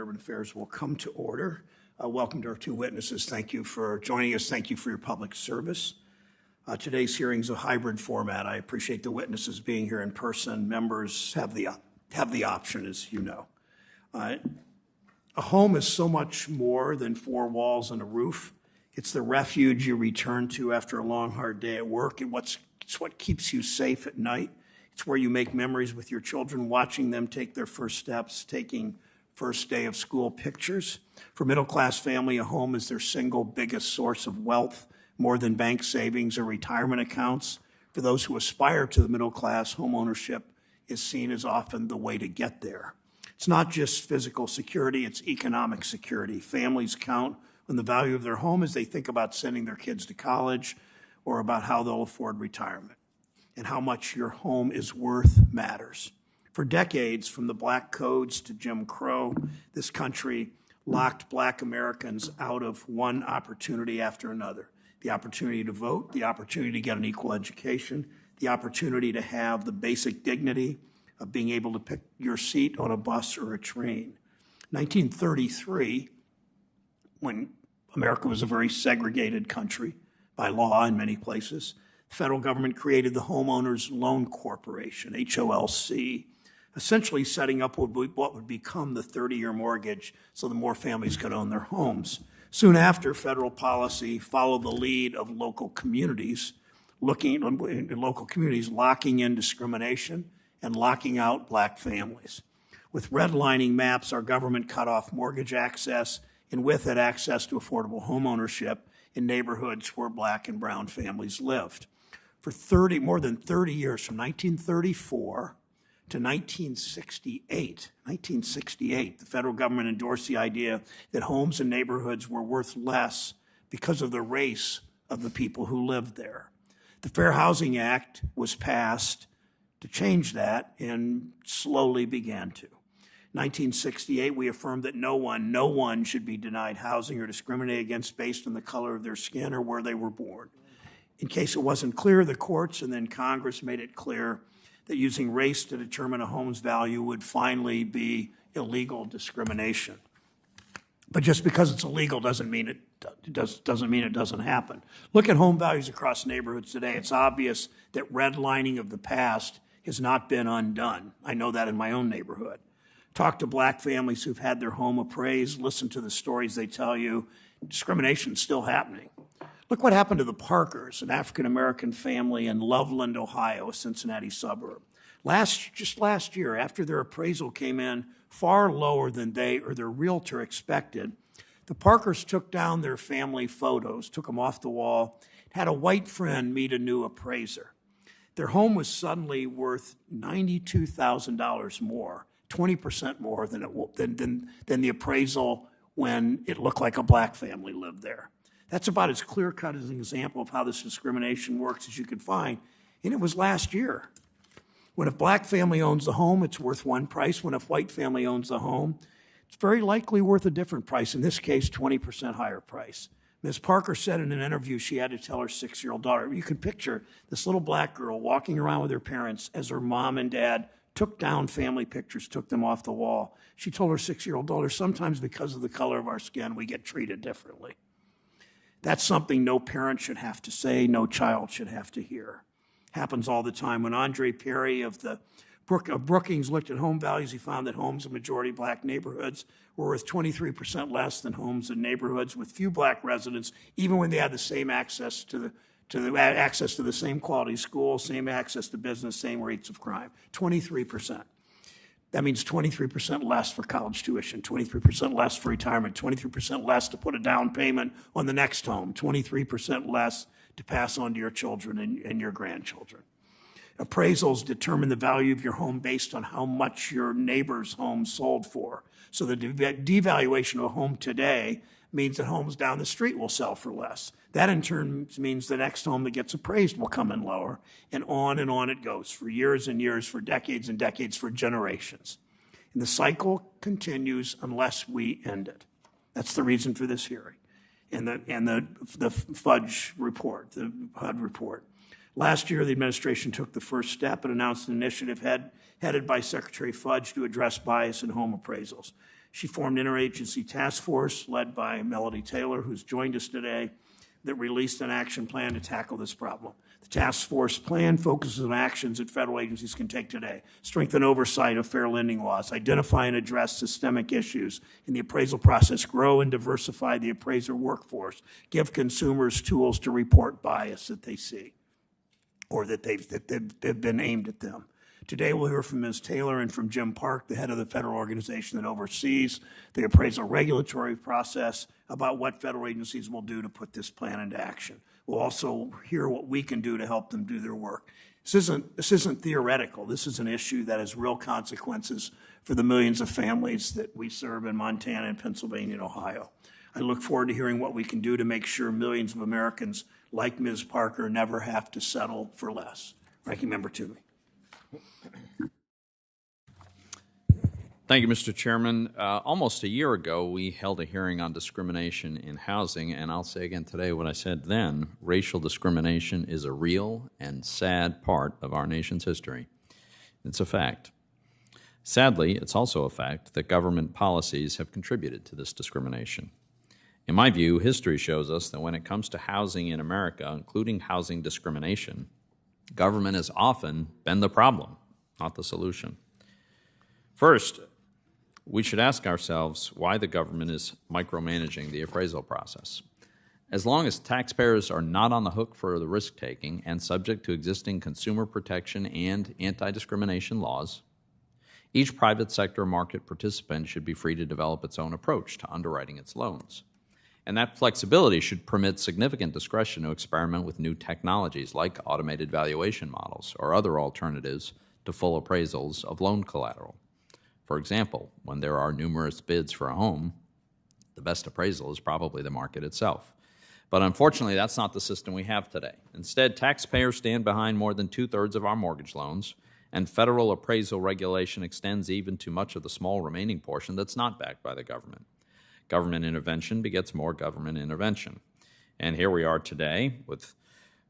Urban Affairs will come to order. Welcome to our two witnesses. Thank you for joining us. Thank you for your public service. Today's hearing is a hybrid format. I appreciate the witnesses being here in person. Members have the option, as you know. A home is so much more than four walls and a roof. It's the refuge you return to after a long, hard day at work. It's what keeps you safe at night. It's where you make memories with your children, watching them take their first steps, taking first day of school pictures. For middle-class family, a home is their single biggest source of wealth, more than bank savings or retirement accounts. For those who aspire to the middle class, home ownership is seen as often the way to get there. It's not just physical security, it's economic security. Families count on the value of their home as they think about sending their kids to college or about how they'll afford retirement. And how much your home is worth matters. For decades, from the black codes to Jim Crow, this country locked black Americans out of one opportunity after another. The opportunity to vote, the opportunity to get an equal education, the opportunity to have the basic dignity of being able to pick your seat on a bus or a train. 1933, when America was a very segregated country by law in many places, the federal government created the Homeowners Loan Corporation, HOLC, essentially setting up what would become the 30-year mortgage so that more families could own their homes. Soon after, federal policy followed the lead of local communities, locking in discrimination and locking out black families. With redlining maps, our government cut off mortgage access and with it access to affordable home ownership in neighborhoods where black and brown families lived. For more than 30 years, from 1934 to 1968, the federal government endorsed the idea that homes and neighborhoods were worth less because of the race of the people who lived there. The Fair Housing Act was passed to change that and slowly began to. In 1968, we affirmed that no one should be denied housing or discriminated against based on the color of their skin or where they were born. In case it wasn't clear, the courts and then Congress made it clear that using race to determine a home's value would finally be illegal discrimination. But just because it's illegal doesn't mean it doesn't happen. Look at home values across neighborhoods today. It's obvious that redlining of the past has not been undone. I know that in my own neighborhood. Talk to black families who've had their home appraised, listen to the stories they tell you. Discrimination's still happening. Look what happened to the Parkers, an African-American family in Loveland, Ohio, a Cincinnati suburb. Just last year, after their appraisal came in far lower than they or their realtor expected, the Parkers took down their family photos, took them off the wall, had a white friend meet a new appraiser. Their home was suddenly worth $92,000 more, 20% more than the appraisal when it looked like a black family lived there. That's about as clear-cut as an example of how this discrimination works as you could find. And it was last year. When a black family owns the home, it's worth one price. When a white family owns the home, it's very likely worth a different price. In this case, 20% higher price. Ms. Parker said in an interview she had to tell her 6-year-old daughter, you could picture this little black girl walking around with her parents as her mom and dad took down family pictures, took them off the wall. She told her 6-year-old daughter, sometimes because of the color of our skin, we get treated differently. That's something no parent should have to say, no child should have to hear. Happens all the time. When Andre Perry of Brookings looked at home values, he found that homes in majority black neighborhoods were worth 23% less than homes in neighborhoods with few black residents, even when they had the same access to the same quality school, same access to business, same rates of crime. 23%. That means 23% less for college tuition, 23% less for retirement, 23% less to put a down payment on the next home, 23% less to pass on to your children and your grandchildren. Appraisals determine the value of your home based on how much your neighbor's home sold for. So the devaluation of a home today means that homes down the street will sell for less. That in turn means the next home that gets appraised will come in lower, and on it goes for years and years, for decades and decades, for generations. And the cycle continues unless we end it. That's the reason for this hearing. And the Fudge report, the HUD report. Last year, the administration took the first step and announced an initiative headed by Secretary Fudge to address bias in home appraisals. She formed an interagency task force led by Melody Taylor, who's joined us today, that released an action plan to tackle this problem. The task force plan focuses on actions that federal agencies can take today: strengthen oversight of fair lending laws, identify and address systemic issues in the appraisal process, grow and diversify the appraiser workforce, give consumers tools to report bias that they see or that they've been aimed at them. Today we'll hear from Ms. Taylor and from Jim Park, the head of the federal organization that oversees the appraisal regulatory process, about what federal agencies will do to put this plan into action. We'll also hear what we can do to help them do their work. This isn't theoretical. This is an issue that has real consequences for the millions of families that we serve in Montana and Pennsylvania and Ohio. I look forward to hearing what we can do to make sure millions of Americans like Ms. Parker never have to settle for less. Ranking Member Toomey. Thank you, Mr. Chairman. Almost a year ago, we held a hearing on discrimination in housing, and I'll say again today what I said then. Racial discrimination is a real and sad part of our nation's history. It's a fact. Sadly, it's also a fact that government policies have contributed to this discrimination. In my view, history shows us that when it comes to housing in America, including housing discrimination, government has often been the problem, not the solution. First, we should ask ourselves why the government is micromanaging the appraisal process. As long as taxpayers are not on the hook for the risk-taking and subject to existing consumer protection and anti-discrimination laws, each private sector market participant should be free to develop its own approach to underwriting its loans. And that flexibility should permit significant discretion to experiment with new technologies like automated valuation models or other alternatives to full appraisals of loan collateral. For example, when there are numerous bids for a home, the best appraisal is probably the market itself. But unfortunately, that's not the system we have today. Instead, taxpayers stand behind more than 2/3 of our mortgage loans, and federal appraisal regulation extends even to much of the small remaining portion that's not backed by the government. Government intervention begets more government intervention. And here we are today with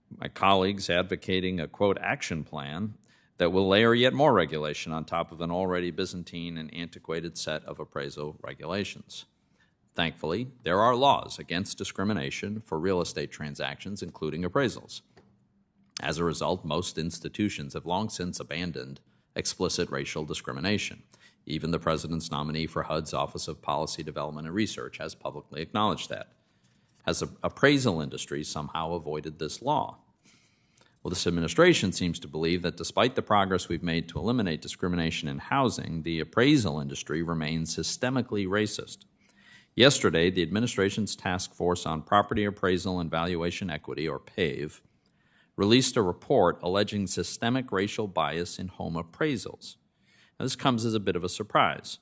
my colleagues advocating a, quote, action plan that will layer yet more regulation on top of an already Byzantine and antiquated set of appraisal regulations. Thankfully, there are laws against discrimination for real estate transactions, including appraisals. As a result, most institutions have long since abandoned explicit racial discrimination. Even the President's nominee for HUD's Office of Policy Development and Research has publicly acknowledged that. Has the appraisal industry somehow avoided this law? Well, this administration seems to believe that despite the progress we've made to eliminate discrimination in housing, the appraisal industry remains systemically racist. Yesterday, the administration's Task Force on Property Appraisal and Valuation Equity, or PAVE, released a report alleging systemic racial bias in home appraisals. Now, this comes as a bit of a surprise.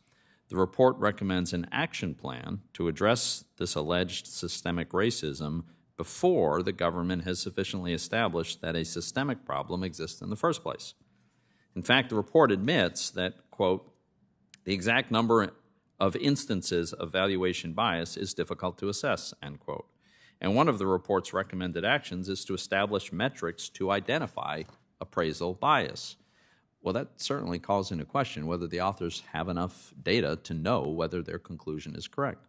The report recommends an action plan to address this alleged systemic racism before the government has sufficiently established that a systemic problem exists in the first place. In fact, the report admits that, quote, the exact number of instances of valuation bias is difficult to assess, end quote. And one of the report's recommended actions is to establish metrics to identify appraisal bias. Well, that certainly calls into question whether the authors have enough data to know whether their conclusion is correct.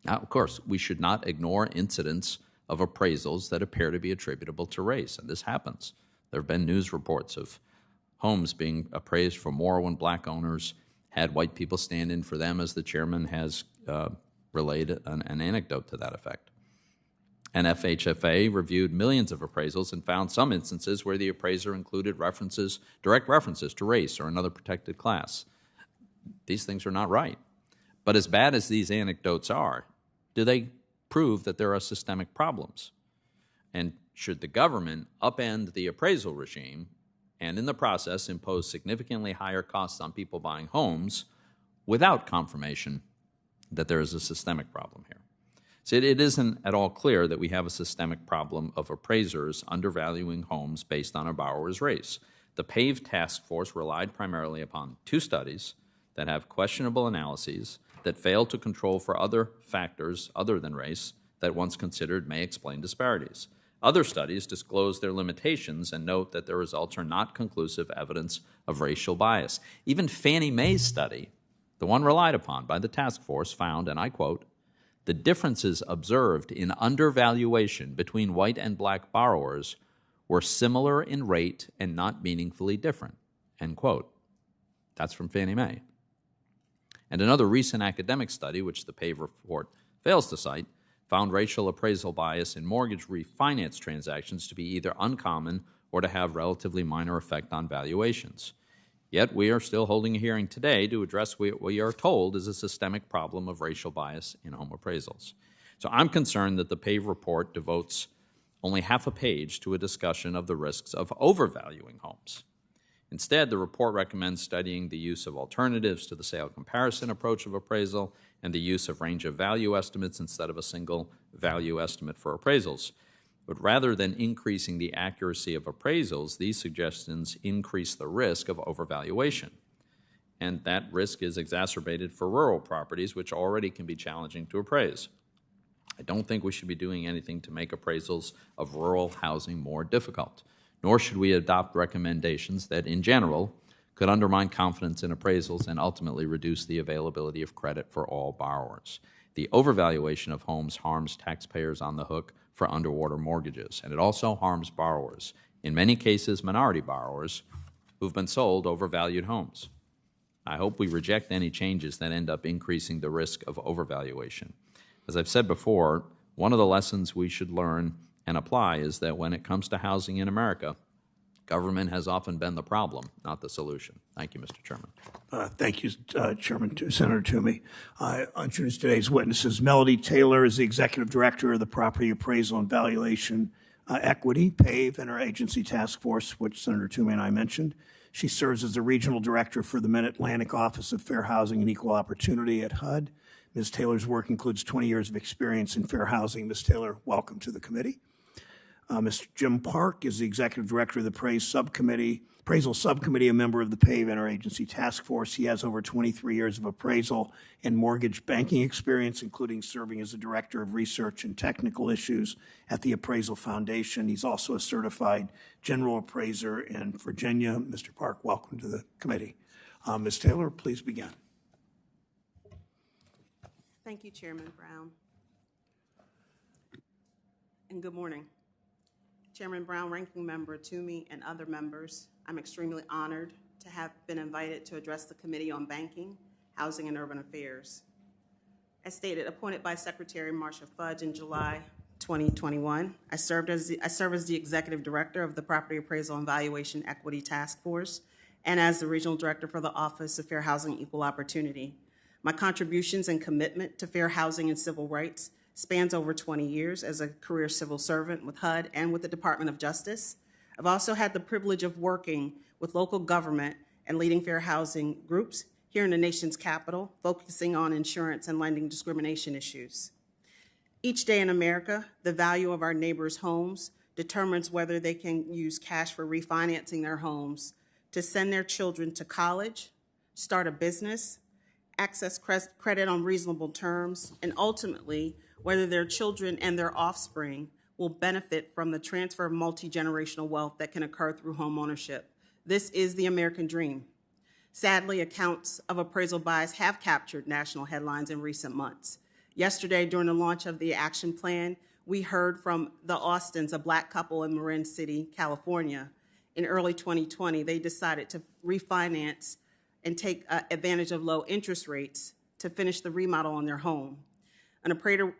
Now, of course, we should not ignore incidents of appraisals that appear to be attributable to race, and this happens. There have been news reports of homes being appraised for more when black owners had white people stand in for them, as the chairman has relayed an anecdote to that effect. And FHFA reviewed millions of appraisals and found some instances where the appraiser included direct references to race or another protected class. These things are not right. But as bad as these anecdotes are, do they prove that there are systemic problems? And should the government upend the appraisal regime and in the process impose significantly higher costs on people buying homes without confirmation that there is a systemic problem here? So it isn't at all clear that we have a systemic problem of appraisers undervaluing homes based on a borrower's race. The PAVE task force relied primarily upon 2 studies that have questionable analyses that fail to control for other factors other than race that once considered may explain disparities. Other studies disclose their limitations and note that their results are not conclusive evidence of racial bias. Even Fannie Mae's study, The one relied upon by the task force found, and I quote, "The differences observed in undervaluation between white and black borrowers were similar in rate and not meaningfully different," end quote. That's from Fannie Mae. And another recent academic study, which the PAVE report fails to cite, found racial appraisal bias in mortgage refinance transactions to be either uncommon or to have relatively minor effect on valuations. Yet we are still holding a hearing today to address what we are told is a systemic problem of racial bias in home appraisals. So I'm concerned that the PAVE report devotes only half a page to a discussion of the risks of overvaluing homes. Instead, the report recommends studying the use of alternatives to the sale comparison approach of appraisal and the use of range of value estimates instead of a single value estimate for appraisals. But rather than increasing the accuracy of appraisals, these suggestions increase the risk of overvaluation. And that risk is exacerbated for rural properties, which already can be challenging to appraise. I don't think we should be doing anything to make appraisals of rural housing more difficult, nor should we adopt recommendations that, in general, could undermine confidence in appraisals and ultimately reduce the availability of credit for all borrowers. The overvaluation of homes harms taxpayers on the hook for underwater mortgages, and it also harms borrowers, in many cases minority borrowers, who've been sold overvalued homes. I hope we reject any changes that end up increasing the risk of overvaluation. As I've said before, one of the lessons we should learn and apply is that when it comes to housing in America, government has often been the problem, not the solution. Thank you, Mr. Chairman. Thank you, Senator Toomey. I introduce today's witnesses. Melody Taylor is the Executive Director of the Property Appraisal and Valuation Equity, PAVE, and our agency task force, which Senator Toomey and I mentioned. She serves as the Regional Director for the Mid-Atlantic Office of Fair Housing and Equal Opportunity at HUD. Ms. Taylor's work includes 20 years of experience in fair housing. Ms. Taylor, welcome to the committee. Mr. Jim Park is the Executive Director of the Appraisal Subcommittee, a member of the PAVE Interagency Task Force. He has over 23 years of appraisal and mortgage banking experience, including serving as the Director of Research and Technical Issues at the Appraisal Foundation. He's also a certified general appraiser in Virginia. Mr. Park, welcome to the committee. Ms. Taylor, please begin. Thank you, Chairman Brown. And good morning. Chairman Brown, Ranking Member Toomey, and other members, I'm extremely honored to have been invited to address the Committee on Banking, Housing, and Urban Affairs. As stated, appointed by Secretary Marcia Fudge in July 2021, I serve as the Executive Director of the Property Appraisal and Valuation Equity Task Force and as the Regional Director for the Office of Fair Housing and Equal Opportunity. My contributions and commitment to fair housing and civil rights spans over 20 years as a career civil servant with HUD and with the Department of Justice. I've also had the privilege of working with local government and leading fair housing groups here in the nation's capital, focusing on insurance and lending discrimination issues. Each day in America, the value of our neighbors' homes determines whether they can use cash for refinancing their homes, to send their children to college, start a business, access credit on reasonable terms, and ultimately, whether their children and their offspring will benefit from the transfer of multi-generational wealth that can occur through home ownership. This is the American dream. Sadly, accounts of appraisal bias have captured national headlines in recent months. Yesterday, during the launch of the action plan, we heard from the Austins, a Black couple in Marin City, California. In early 2020, they decided to refinance and take advantage of low interest rates to finish the remodel on their home. An appraiser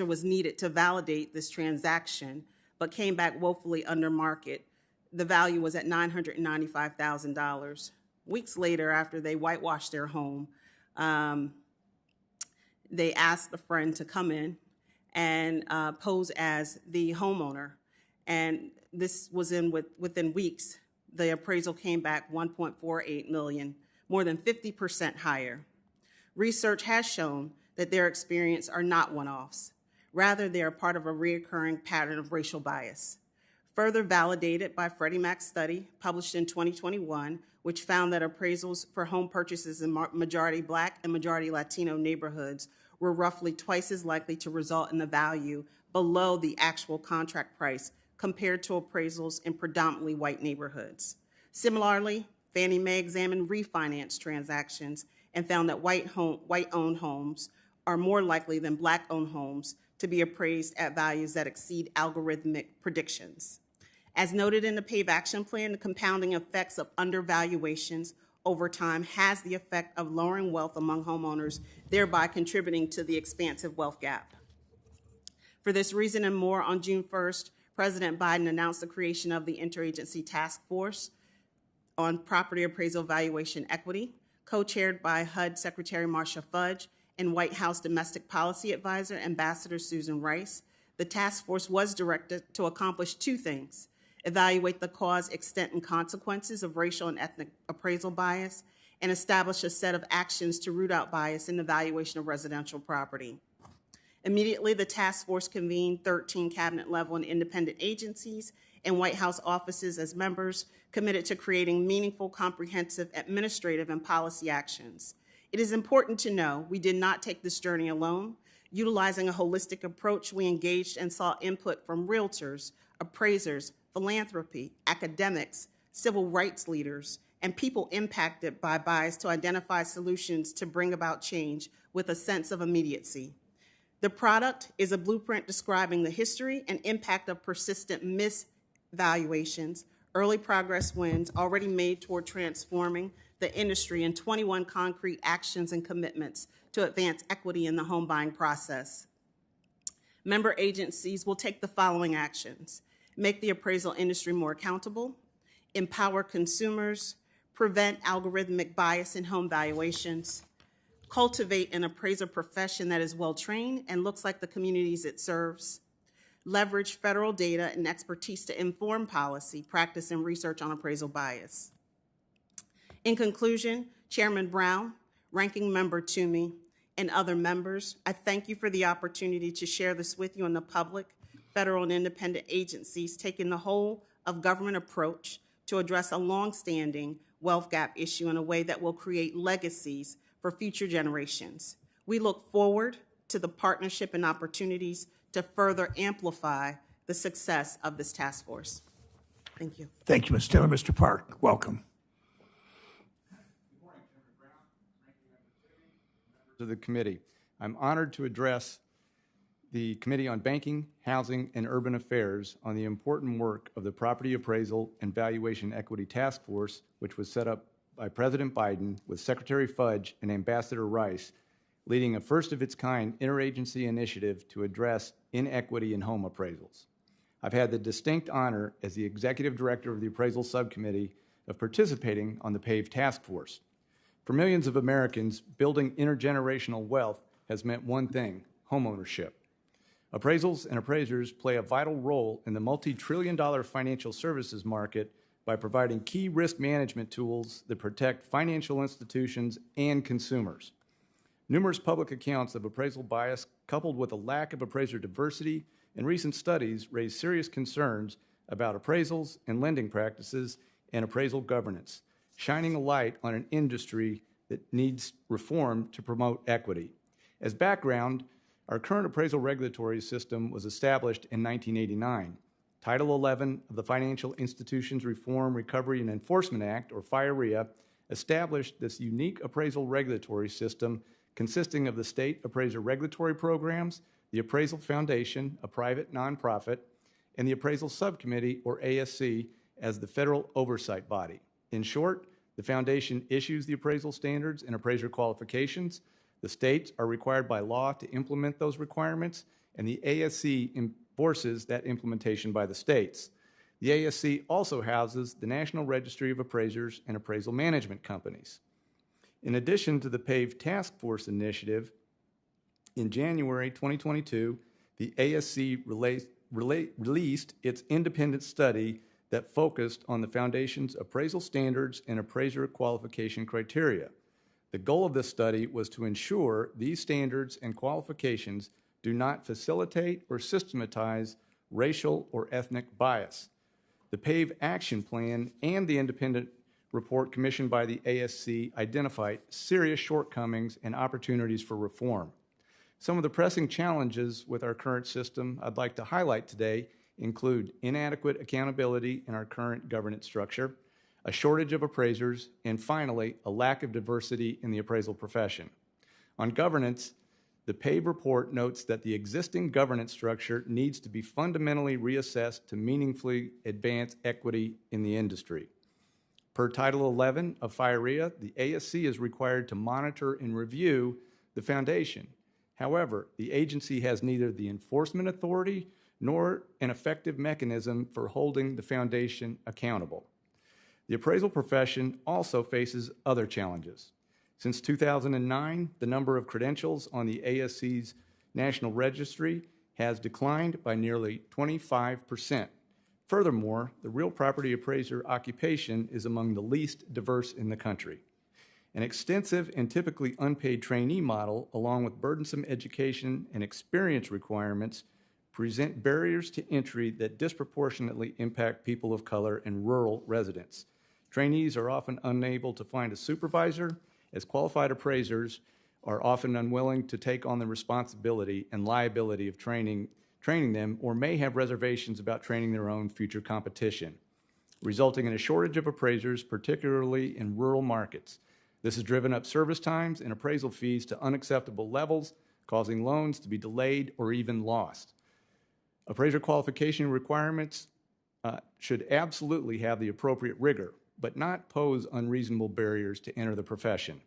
was needed to validate this transaction, but came back woefully under market. The value was at $995,000. Weeks later, after they whitewashed their home, they asked a friend to come in and pose as the homeowner. And this was within weeks. The appraisal came back $1.48 million, more than 50% higher. Research has shown that their experience are not one-offs. Rather, they are part of a recurring pattern of racial bias. Further validated by Freddie Mac's study published in 2021, which found that appraisals for home purchases in majority Black and majority Latino neighborhoods were roughly twice as likely to result in the value below the actual contract price compared to appraisals in predominantly white neighborhoods. Similarly, Fannie Mae examined refinance transactions and found that white-owned homes are more likely than black-owned homes to be appraised at values that exceed algorithmic predictions. As noted in the PAVE Action Plan, the compounding effects of undervaluations over time has the effect of lowering wealth among homeowners, thereby contributing to the expansive wealth gap. For this reason and more, on June 1st, President Biden announced the creation of the Interagency Task Force on Property Appraisal Valuation Equity, co-chaired by HUD Secretary Marcia Fudge and White House Domestic Policy Advisor Ambassador Susan Rice. The task force was directed to accomplish two things: evaluate the cause, extent, and consequences of racial and ethnic appraisal bias, and establish a set of actions to root out bias in the valuation of residential property. Immediately, the task force convened 13 cabinet-level and independent agencies and White House offices as members, committed to creating meaningful, comprehensive administrative and policy actions. It is important to know we did not take this journey alone. Utilizing a holistic approach, we engaged and sought input from realtors, appraisers, philanthropy, academics, civil rights leaders, and people impacted by bias to identify solutions to bring about change with a sense of immediacy. The product is a blueprint describing the history and impact of persistent misvaluations, early progress wins already made toward transforming the industry, and 21 concrete actions and commitments to advance equity in the home buying process. Member agencies will take the following actions: make the appraisal industry more accountable, empower consumers, prevent algorithmic bias in home valuations, cultivate an appraiser profession that is well-trained and looks like the communities it serves, leverage federal data and expertise to inform policy, practice, and research on appraisal bias. In conclusion, Chairman Brown, Ranking Member Toomey, and other members, I thank you for the opportunity to share this with you and the public. Federal and independent agencies taking the whole of government approach to address a long-standing wealth gap issue in a way that will create legacies for future generations. We look forward to the partnership and opportunities to further amplify the success of this task force. Thank you. Thank you, Ms. Taylor. Mr. Park, welcome. Good morning, Chairman Brown, Ranking Member Toomey, members of the committee. I'm honored to address the Committee on Banking, Housing, and Urban Affairs on the important work of the Property Appraisal and Valuation Equity Task Force, which was set up by President Biden with Secretary Fudge and Ambassador Rice, leading a first-of-its-kind interagency initiative to address inequity in home appraisals. I've had the distinct honor as the Executive Director of the Appraisal Subcommittee of participating on the PAVE Task Force. For millions of Americans, building intergenerational wealth has meant one thing: homeownership. Appraisals and appraisers play a vital role in the multi-trillion-dollar financial services market by providing key risk management tools that protect financial institutions and consumers. Numerous public accounts of appraisal bias, coupled with a lack of appraiser diversity and recent studies, raise serious concerns about appraisals and lending practices and appraisal governance, shining a light on an industry that needs reform to promote equity. As background, our current appraisal regulatory system was established in 1989. Title 11 of the Financial Institutions Reform, Recovery, and Enforcement Act, or FIREA, established this unique appraisal regulatory system consisting of the state appraiser regulatory programs, the Appraisal Foundation, a private nonprofit, and the Appraisal Subcommittee, or ASC, as the federal oversight body. In short, the foundation issues the appraisal standards and appraiser qualifications. The states are required by law to implement those requirements, and the ASC enforces that implementation by the states. The ASC also houses the National Registry of Appraisers and Appraisal Management Companies. In addition to the PAVE Task Force initiative, in January 2022, the ASC released its independent study that focused on the foundation's appraisal standards and appraiser qualification criteria. The goal of this study was to ensure these standards and qualifications do not facilitate or systematize racial or ethnic bias. The PAVE Action Plan and the independent report commissioned by the ASC identified serious shortcomings and opportunities for reform. Some of the pressing challenges with our current system I'd like to highlight today include inadequate accountability in our current governance structure, a shortage of appraisers, and finally, a lack of diversity in the appraisal profession. On governance, the PAVE report notes that the existing governance structure needs to be fundamentally reassessed to meaningfully advance equity in the industry. Per Title 11 of FIREA, the ASC is required to monitor and review the foundation. However, the agency has neither the enforcement authority nor an effective mechanism for holding the foundation accountable. The appraisal profession also faces other challenges. Since 2009, the number of credentials on the ASC's National Registry has declined by nearly 25%. Furthermore, the real property appraiser occupation is among the least diverse in the country. An extensive and typically unpaid trainee model, along with burdensome education and experience requirements, present barriers to entry that disproportionately impact people of color and rural residents. Trainees are often unable to find a supervisor, as qualified appraisers are often unwilling to take on the responsibility and liability of training them, or may have reservations about training their own future competition, resulting in a shortage of appraisers, particularly in rural markets. This has driven up service times and appraisal fees to unacceptable levels, causing loans to be delayed or even lost. Appraiser qualification requirements should absolutely have the appropriate rigor, but not pose unreasonable barriers to enter the profession.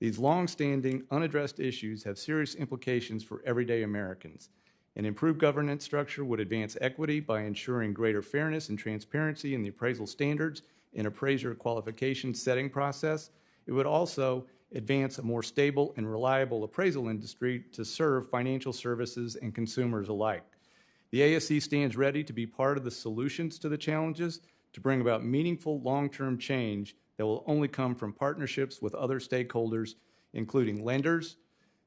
These long-standing, unaddressed issues have serious implications for everyday Americans. An improved governance structure would advance equity by ensuring greater fairness and transparency in the appraisal standards and appraiser qualification setting process. It would also advance a more stable and reliable appraisal industry to serve financial services and consumers alike. The ASC stands ready to be part of the solutions to the challenges to bring about meaningful long-term change that will only come from partnerships with other stakeholders, including lenders,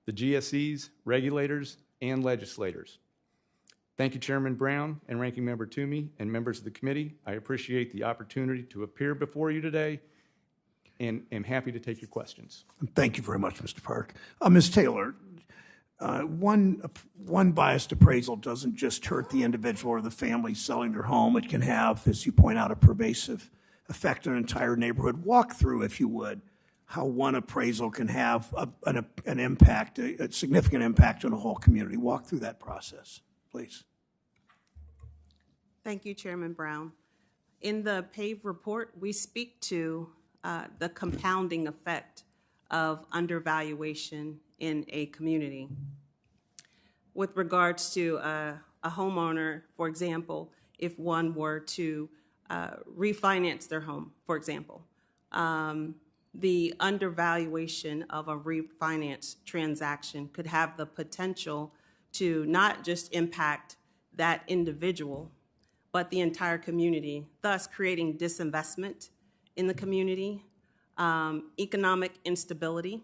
the GSEs, regulators, and legislators. Thank you, Chairman Brown and Ranking Member Toomey and members of the committee. I appreciate the opportunity to appear before you today and am happy to take your questions. Thank you very much, Mr. Park. Ms. Taylor, one biased appraisal doesn't just hurt the individual or the family selling their home. It can have, as you point out, a pervasive effect on an entire neighborhood. Walk through, if you would, how one appraisal can have an impact, a significant impact on a whole community. Walk through that process, please. Thank you, Chairman Brown. In the PAVE report, we speak to the compounding effect of undervaluation in a community. With regards to a homeowner, for example, if one were to refinance their home, for example, the undervaluation of a refinance transaction could have the potential to not just impact that individual, but the entire community, thus creating disinvestment in the community, economic instability.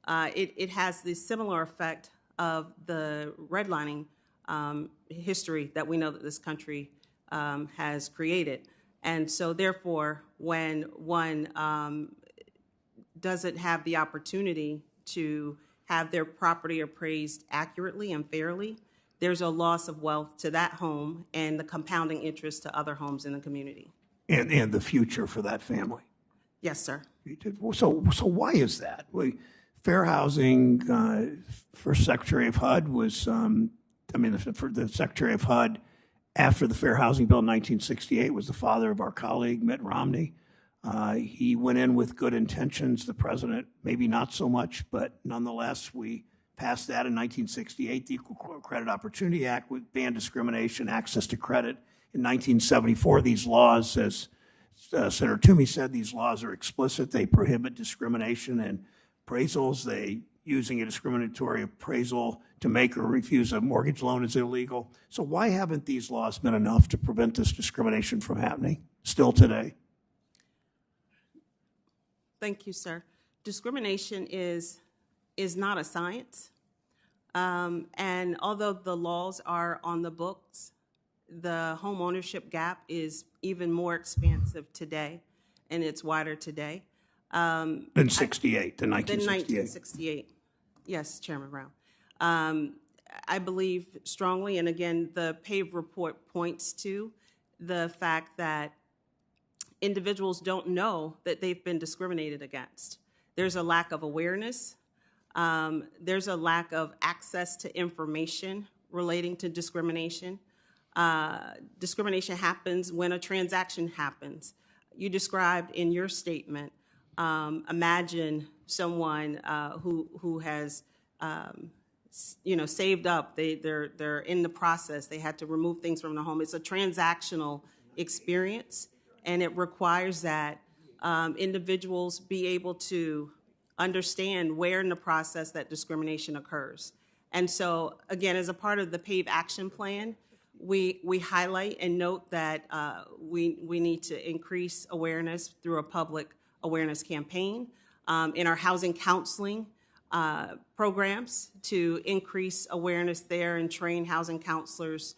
It has the similar effect of the redlining history that we know that this country has created. And so therefore, when one doesn't have the opportunity to have their property appraised accurately and fairly, there's a loss of wealth to that home and the compounding interest to other homes in the community. And the future for that family. Yes, sir. So why is that? Fair housing, first Secretary of HUD was, for the Secretary of HUD after the Fair Housing Bill in 1968 was the father of our colleague, Mitt Romney. He went in with good intentions. The president, maybe not so much, but nonetheless, we passed that in 1968. The Equal Credit Opportunity Act would ban discrimination, access to credit. In 1974, these laws, as Senator Toomey said, these laws are explicit. They prohibit discrimination and appraisals. Using a discriminatory appraisal to make or refuse a mortgage loan is illegal. So why haven't these laws been enough to prevent this discrimination from happening still today? Thank you, sir. Discrimination is not a science. And although the laws are on the books, the home ownership gap is even more expansive today, and it's wider today. Than 68, than 1968. Yes, Chairman Brown. I believe strongly, and again, the PAVE report points to the fact that individuals don't know that they've been discriminated against. There's a lack of awareness. There's a lack of access to information relating to discrimination. Discrimination happens when a transaction happens. You described in your statement, imagine someone who has saved up. They're in the process. They had to remove things from the home. It's a transactional experience, and it requires that individuals be able to understand where in the process that discrimination occurs. And so, again, as a part of the PAVE action plan, we highlight and note that we need to increase awareness through a public awareness campaign in our housing counseling programs to increase awareness there and train housing counselors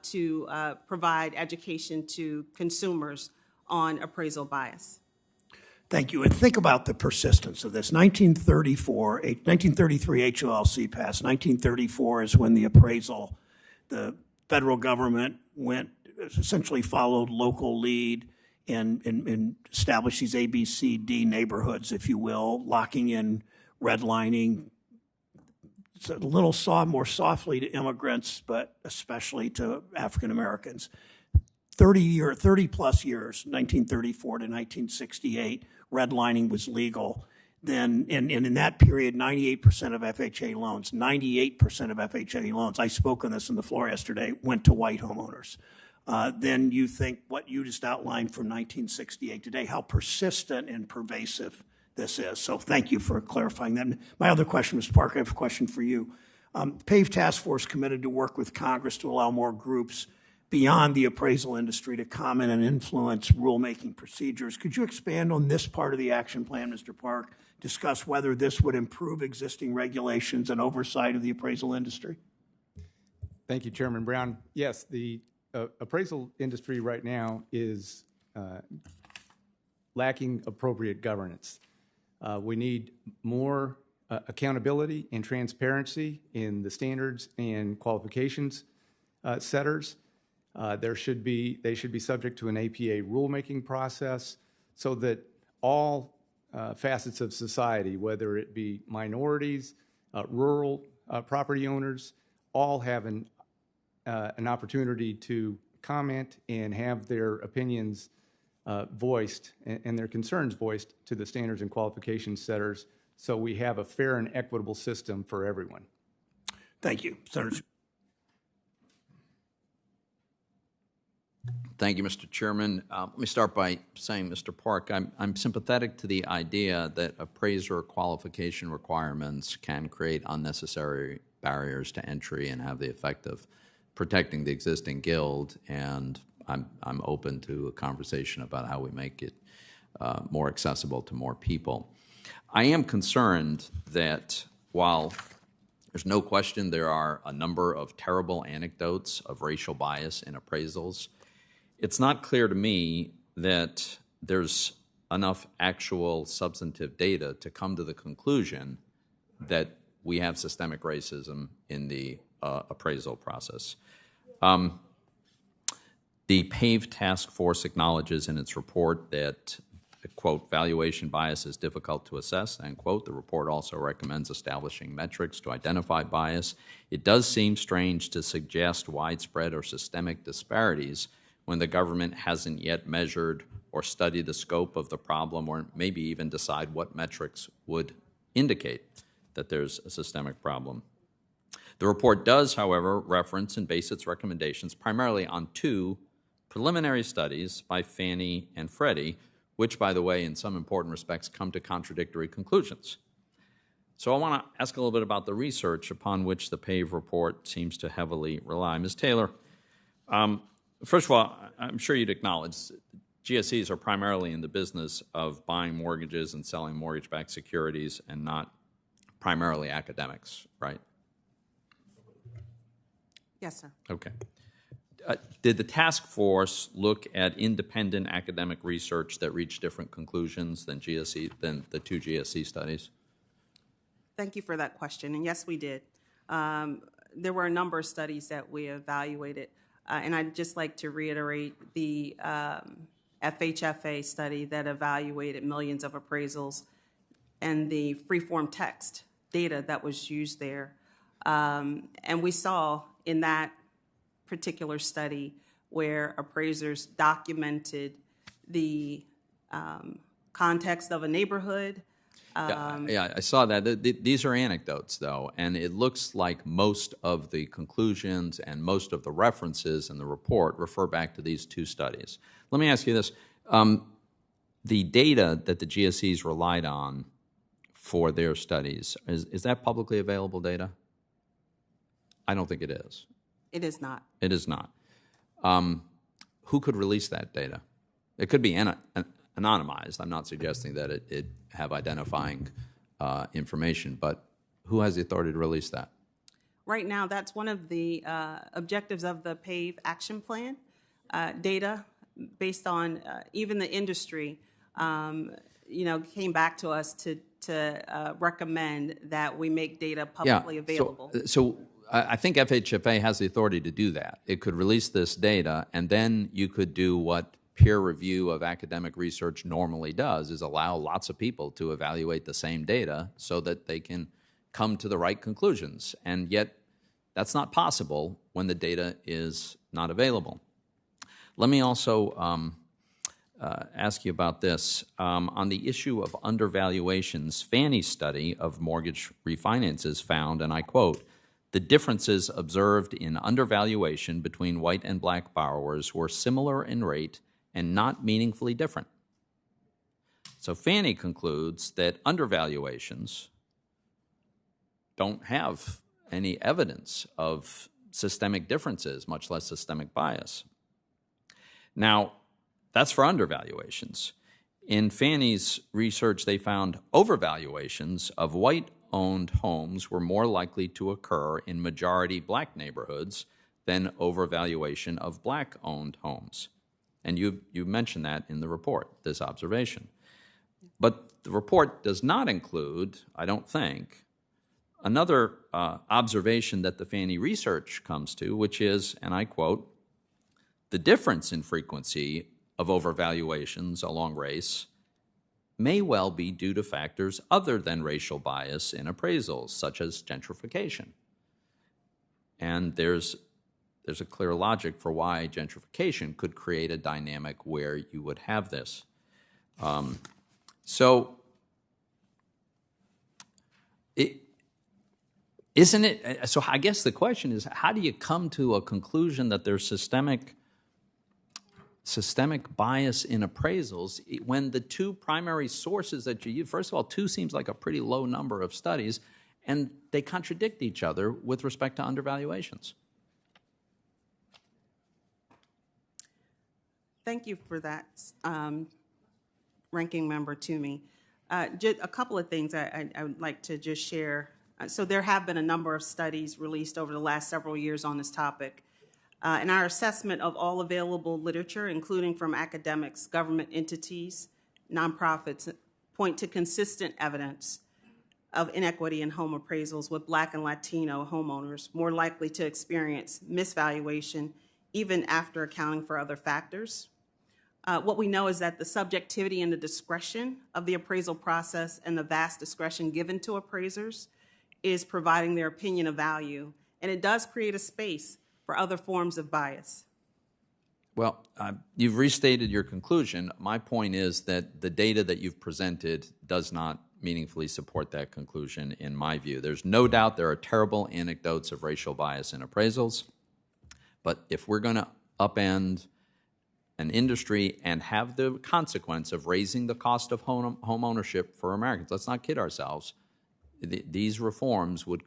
to provide education to consumers on appraisal bias. Thank you. And think about the persistence of this. 1933 HOLC passed. 1934 is when the federal government essentially followed local lead and established these A, B, C, D neighborhoods, if you will, locking in redlining. It's a little more softly to immigrants, but especially to African Americans. 30 plus years, 1934 to 1968, redlining was legal. Then, and in that period, 98% of FHA loans, 98% of FHA loans, I spoke on this on the floor yesterday, went to white homeowners. Then you think what you just outlined from 1968 today, how persistent and pervasive this is. So thank you for clarifying that. And my other question, Mr. Parker, I have a question for you. PAVE Task Force committed to work with Congress to allow more groups beyond the appraisal industry to comment and influence rulemaking procedures. Could you expand on this part of the action plan, Mr. Park? Discuss whether this would improve existing regulations and oversight of the appraisal industry? Thank you, Chairman Brown. Yes, the appraisal industry right now is lacking appropriate governance. We need more accountability and transparency in the standards and qualifications setters. They should be subject to an APA rulemaking process so that all facets of society, whether it be minorities, rural property owners, all have an opportunity to comment and have their opinions voiced and their concerns voiced to the standards and qualifications setters, so we have a fair and equitable system for everyone. Thank you. Senator. Thank you, Mr. Chairman. Let me start by saying, Mr. Park, I'm sympathetic to the idea that appraiser qualification requirements can create unnecessary barriers to entry and have the effect of protecting the existing guild, and I'm open to a conversation about how we make it more accessible to more people. I am concerned that while there's no question there are a number of terrible anecdotes of racial bias in appraisals, it's not clear to me that there's enough actual substantive data to come to the conclusion that we have systemic racism in the appraisal process. The PAVE Task Force acknowledges in its report that, quote, valuation bias is difficult to assess, end quote. The report also recommends establishing metrics to identify bias. It does seem strange to suggest widespread or systemic disparities when the government hasn't yet measured or studied the scope of the problem, or maybe even decide what metrics would indicate that there's a systemic problem. The report does, however, reference and base its recommendations primarily on two preliminary studies by Fannie and Freddie, which, by the way, in some important respects, come to contradictory conclusions. So I want to ask a little bit about the research upon which the PAVE report seems to heavily rely. Ms. Taylor, first of all, I'm sure you'd acknowledge GSEs are primarily in the business of buying mortgages and selling mortgage-backed securities and not primarily academics, right? Yes, sir. Okay. Did the task force look at independent academic research that reached different conclusions than the two GSE studies? Thank you for that question. And yes, we did. There were a number of studies that we evaluated. And I'd just like to reiterate the FHFA study that evaluated millions of appraisals and the free-form text data that was used there. And we saw in that particular study where appraisers documented the context of a neighborhood. Yeah, I saw that. These are anecdotes, though, and it looks like most of the conclusions and most of the references in the report refer back to these two studies. Let me ask you this. The data that the GSEs relied on for their studies, is that publicly available data? I don't think it is. It is not. It is not. Who could release that data? It could be anonymized. I'm not suggesting that it have identifying information, but who has the authority to release that? Right now, that's one of the objectives of the PAVE action plan. Data based on even the industry, came back to us to recommend that we make data publicly available. So I think FHFA has the authority to do that. It could release this data, and then you could do what peer review of academic research normally does, is allow lots of people to evaluate the same data so that they can come to the right conclusions. And yet, that's not possible when the data is not available. Let me also ask you about this. On the issue of undervaluations, Fannie's study of mortgage refinances found, and I quote, "The differences observed in undervaluation between white and black borrowers were similar in rate and not meaningfully different." So Fannie concludes that undervaluations don't have any evidence of systemic differences, much less systemic bias. Now, that's for undervaluations. In Fannie's research, they found overvaluations of white-owned homes were more likely to occur in majority black neighborhoods than overvaluation of black-owned homes. And you mentioned that in the report, this observation. But the report does not include, I don't think, another observation that the Fannie research comes to, which is, and I quote, "The difference in frequency of overvaluations along race may well be due to factors other than racial bias in appraisals, such as gentrification." And there's a clear logic for why gentrification could create a dynamic where you would have this. So I guess the question is, how do you come to a conclusion that there's systemic bias in appraisals when the two primary sources that you use, first of all, 2 seems like a pretty low number of studies, and they contradict each other with respect to undervaluations? Thank you for that, Ranking Member Toomey. Just a couple of things I would like to just share. So there have been a number of studies released over the last several years on this topic. In our assessment of all available literature, including from academics, government entities, nonprofits, point to consistent evidence of inequity in home appraisals with Black and Latino homeowners more likely to experience misvaluation even after accounting for other factors. What we know is that the subjectivity and the discretion of the appraisal process and the vast discretion given to appraisers is providing their opinion of value, and it does create a space for other forms of bias. Well, you've restated your conclusion. My point is that the data that you've presented does not meaningfully support that conclusion, in my view. There's no doubt there are terrible anecdotes of racial bias in appraisals, but if we're going to upend an industry and have the consequence of raising the cost of home ownership for Americans, let's not kid ourselves. These reforms would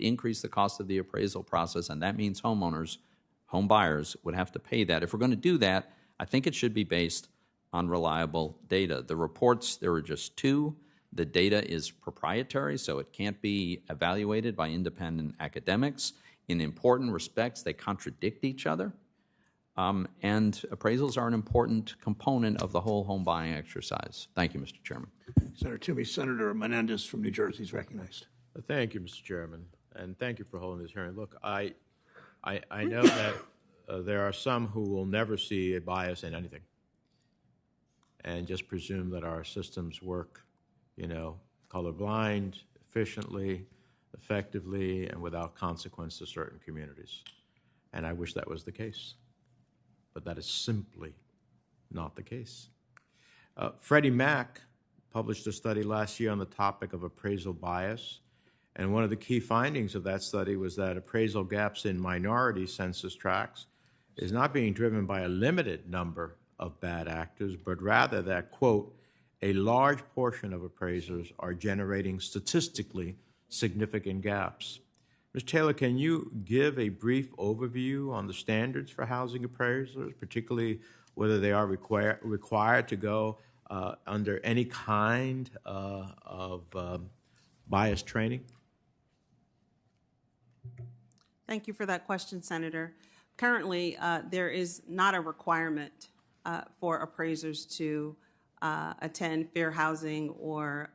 increase the cost of the appraisal process, and that means homeowners, home buyers, would have to pay that. If we're going to do that, I think it should be based on reliable data. The reports, there are just 2. The data is proprietary, so it can't be evaluated by independent academics. In important respects, they contradict each other. And appraisals are an important component of the whole home buying exercise. Thank you, Mr. Chairman. Senator Toomey. Senator Menendez from New Jersey is recognized. Thank you, Mr. Chairman, and thank you for holding this hearing. Look, I know that there are some who will never see a bias in anything. and just presume that our systems work, colorblind, efficiently, effectively, and without consequence to certain communities. And I wish that was the case. But that is simply not the case. Freddie Mac published a study last year on the topic of appraisal bias. And one of the key findings of that study was that appraisal gaps in minority census tracts is not being driven by a limited number of bad actors, but rather that, quote, a large portion of appraisers are generating statistically significant gaps. Ms. Taylor, can you give a brief overview on the standards for housing appraisers, particularly whether they are required to go under any kind of bias training? Thank you for that question, Senator. Currently, there is not a requirement for appraisers to attend fair housing or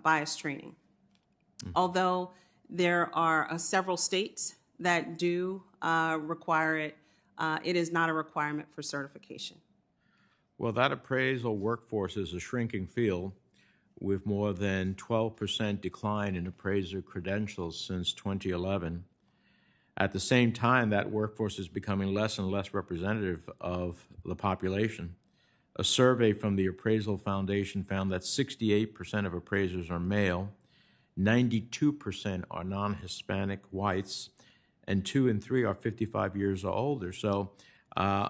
bias training. Although there are several states that do require it, it is not a requirement for certification. Well, that appraisal workforce is a shrinking field with more than 12% decline in appraiser credentials since 2011. At the same time, that workforce is becoming less and less representative of the population. A survey from the Appraisal Foundation found that 68% of appraisers are male, 92% are non-Hispanic whites, and 2 in 3 are 55 years or older. So I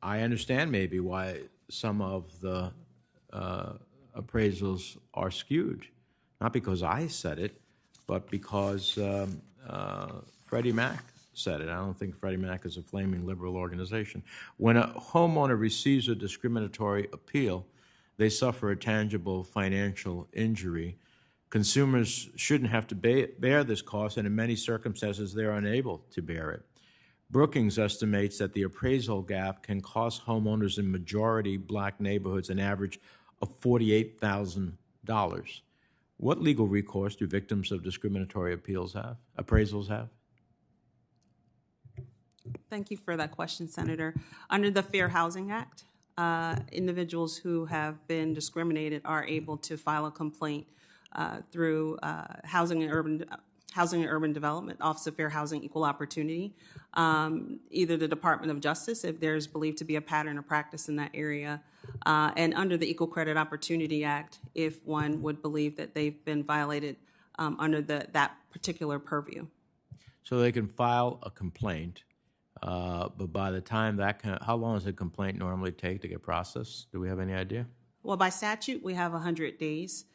understand maybe why some of the appraisals are skewed, not because I said it, but because Freddie Mac said it. I don't think Freddie Mac is a flaming liberal organization. When a homeowner receives a discriminatory appeal, they suffer a tangible financial injury. Consumers shouldn't have to bear this cost, and in many circumstances, they're unable to bear it. Brookings estimates that the appraisal gap can cost homeowners in majority black neighborhoods an average of $48,000. What legal recourse do victims of discriminatory appraisals have? Thank you for that question, Senator. Under the Fair Housing Act, individuals who have been discriminated are able to file a complaint through Housing and Urban Development, Office of Fair Housing, Equal Opportunity, either the Department of Justice, if there's believed to be a pattern or practice in that area, and under the Equal Credit Opportunity Act, if one would believe that they've been violated under that particular purview. So they can file a complaint, but by the time how long does a complaint normally take to get processed? Do we have any idea? Well, by statute, we have 100 days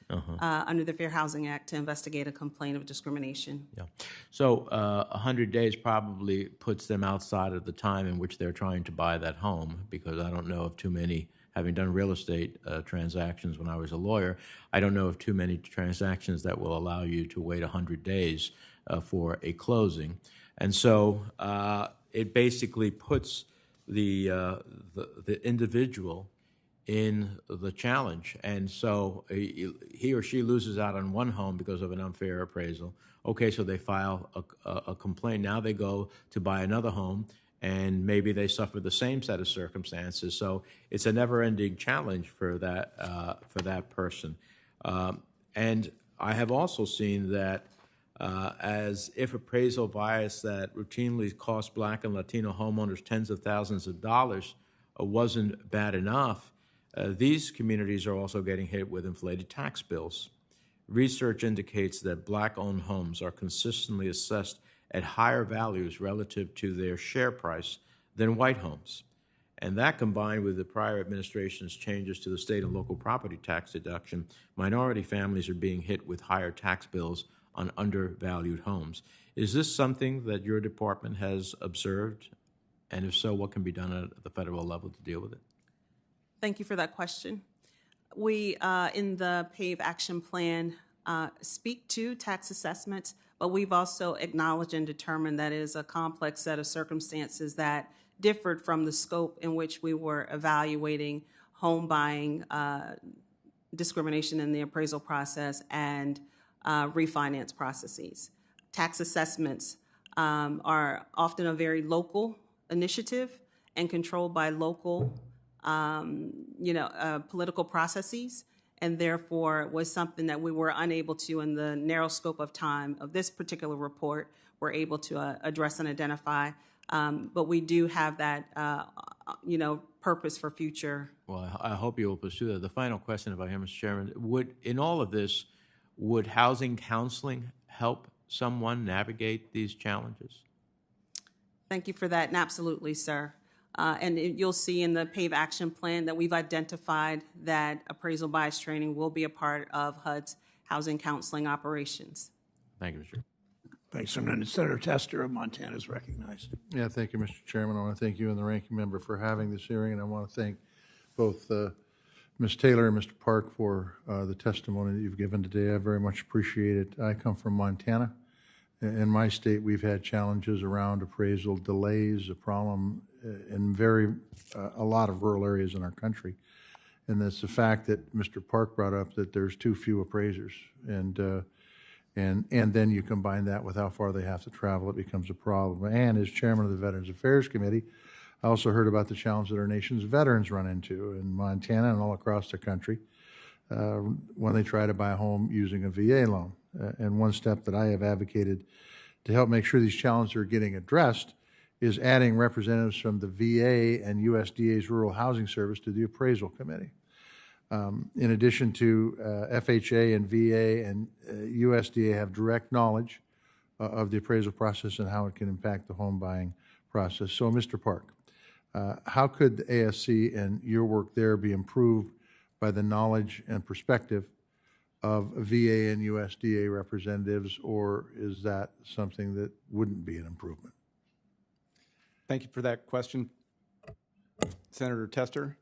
under the Fair Housing Act to investigate a complaint of discrimination. Yeah. So 100 days probably puts them outside of the time in which they're trying to buy that home, because I don't know of too many, having done real estate transactions when I was a lawyer, I don't know of too many transactions that will allow you to wait 100 days for a closing. And so it basically puts the individual in the challenge. And so he or she loses out on one home because of an unfair appraisal. Okay, so they file a complaint. Now they go to buy another home, and maybe they suffer the same set of circumstances. So it's a never-ending challenge for that person. And I have also seen that as if appraisal bias that routinely costs Black and Latino homeowners tens of thousands of dollars wasn't bad enough, these communities are also getting hit with inflated tax bills. Research indicates that Black-owned homes are consistently assessed at higher values relative to their share price than white homes. And that, combined with the prior administration's changes to the state and local property tax deduction, minority families are being hit with higher tax bills on undervalued homes. Is this something that your department has observed? And if so, what can be done at the federal level to deal with it? Thank you for that question. We, in the PAVE Action Plan, speak to tax assessments, but we've also acknowledged and determined that it is a complex set of circumstances that differed from the scope in which we were evaluating home buying discrimination in the appraisal process and refinance processes. Tax assessments are often a very local initiative and controlled by local political processes, and therefore was something that we were unable to, in the narrow scope of time of this particular report, were able to address and identify. But we do have that, purpose for future. Well, I hope you will pursue that. The final question, if I may, Mr. Chairman, in all of this, would housing counseling help someone navigate these challenges? Thank you for that, and absolutely, sir. You'll see in the PAVE action plan that we've identified that appraisal bias training will be a part of HUD's housing counseling operations. Thank you, Mr. Chairman. Thanks, and Senator Tester of Montana is recognized. Yeah, thank you, Mr. Chairman. I want to thank you and the ranking member for having this hearing, and I want to thank both Ms. Taylor and Mr. Park for the testimony that you've given today. I very much appreciate it. I come from Montana. In my state, we've had challenges around appraisal delays, a problem in a lot of rural areas in our country. And that's the fact that Mr. Park brought up, that there's too few appraisers. And then you combine that with how far they have to travel, it becomes a problem. And as chairman of the Veterans Affairs Committee, I also heard about the challenge that our nation's veterans run into in Montana and all across the country when they try to buy a home using a VA loan. And one step that I have advocated to help make sure these challenges are getting addressed is adding representatives from the VA and USDA's Rural Housing Service to the Appraisal Committee. In addition to FHA and VA and USDA have direct knowledge of the appraisal process and how it can impact the home buying process. So, Mr. Park, how could the ASC and your work there be improved by the knowledge and perspective of VA and USDA representatives, or is that something that wouldn't be an improvement? Thank you for that question, Senator Tester.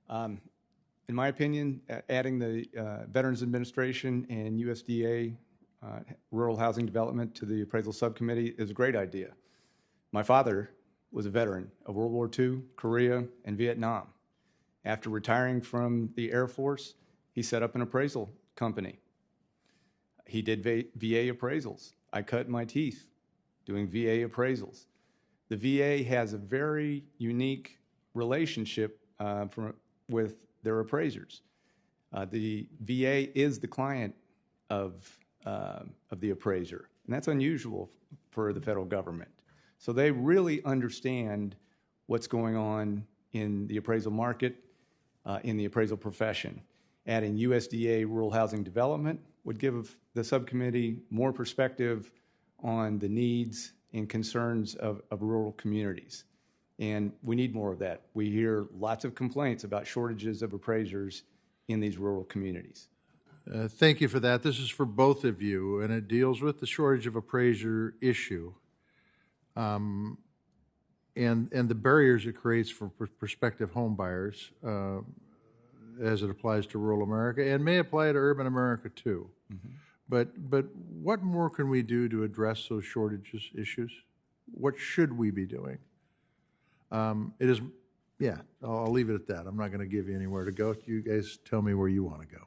In my opinion, adding the Veterans Administration and USDA Rural Housing Development to the Appraisal Subcommittee is a great idea. My father was a veteran of World War II, Korea, and Vietnam. After retiring from the Air Force, he set up an appraisal company. He did VA appraisals. I cut my teeth doing VA appraisals. The VA has a very unique relationship with their appraisers. The VA is the client of the appraiser, and that's unusual for the federal government. So they really understand what's going on in the appraisal market, in the appraisal profession. Adding USDA Rural Housing Development would give the subcommittee more perspective on the needs and concerns of rural communities. And we need more of that. We hear lots of complaints about shortages of appraisers in these rural communities. Thank you for that. This is for both of you, and it deals with the shortage of appraiser issue and the barriers it creates for prospective home buyers as it applies to rural America, and may apply to urban America too. Mm-hmm. But what more can we do to address those shortages issues? What should we be doing? I'll leave it at that. I'm not going to give you anywhere to go. You guys tell me where you want to go.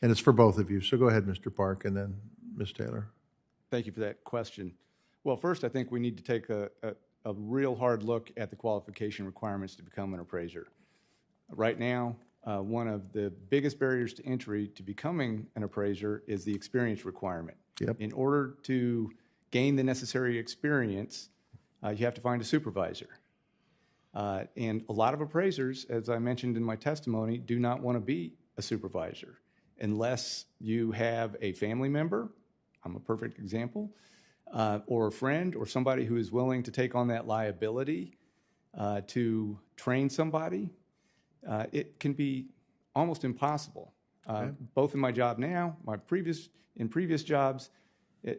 And it's for both of you. So go ahead, Mr. Park, and then Ms. Taylor. Thank you for that question. Well, first, I think we need to take a real hard look at the qualification requirements to become an appraiser. Right now, one of the biggest barriers to entry to becoming an appraiser is the experience requirement. Yep. In order to gain the necessary experience, you have to find a supervisor. And a lot of appraisers, as I mentioned in my testimony, do not want to be a supervisor unless you have a family member, I'm a perfect example, or a friend or somebody who is willing to take on that liability to train somebody. It can be almost impossible. Okay. Both in my job now, in previous jobs,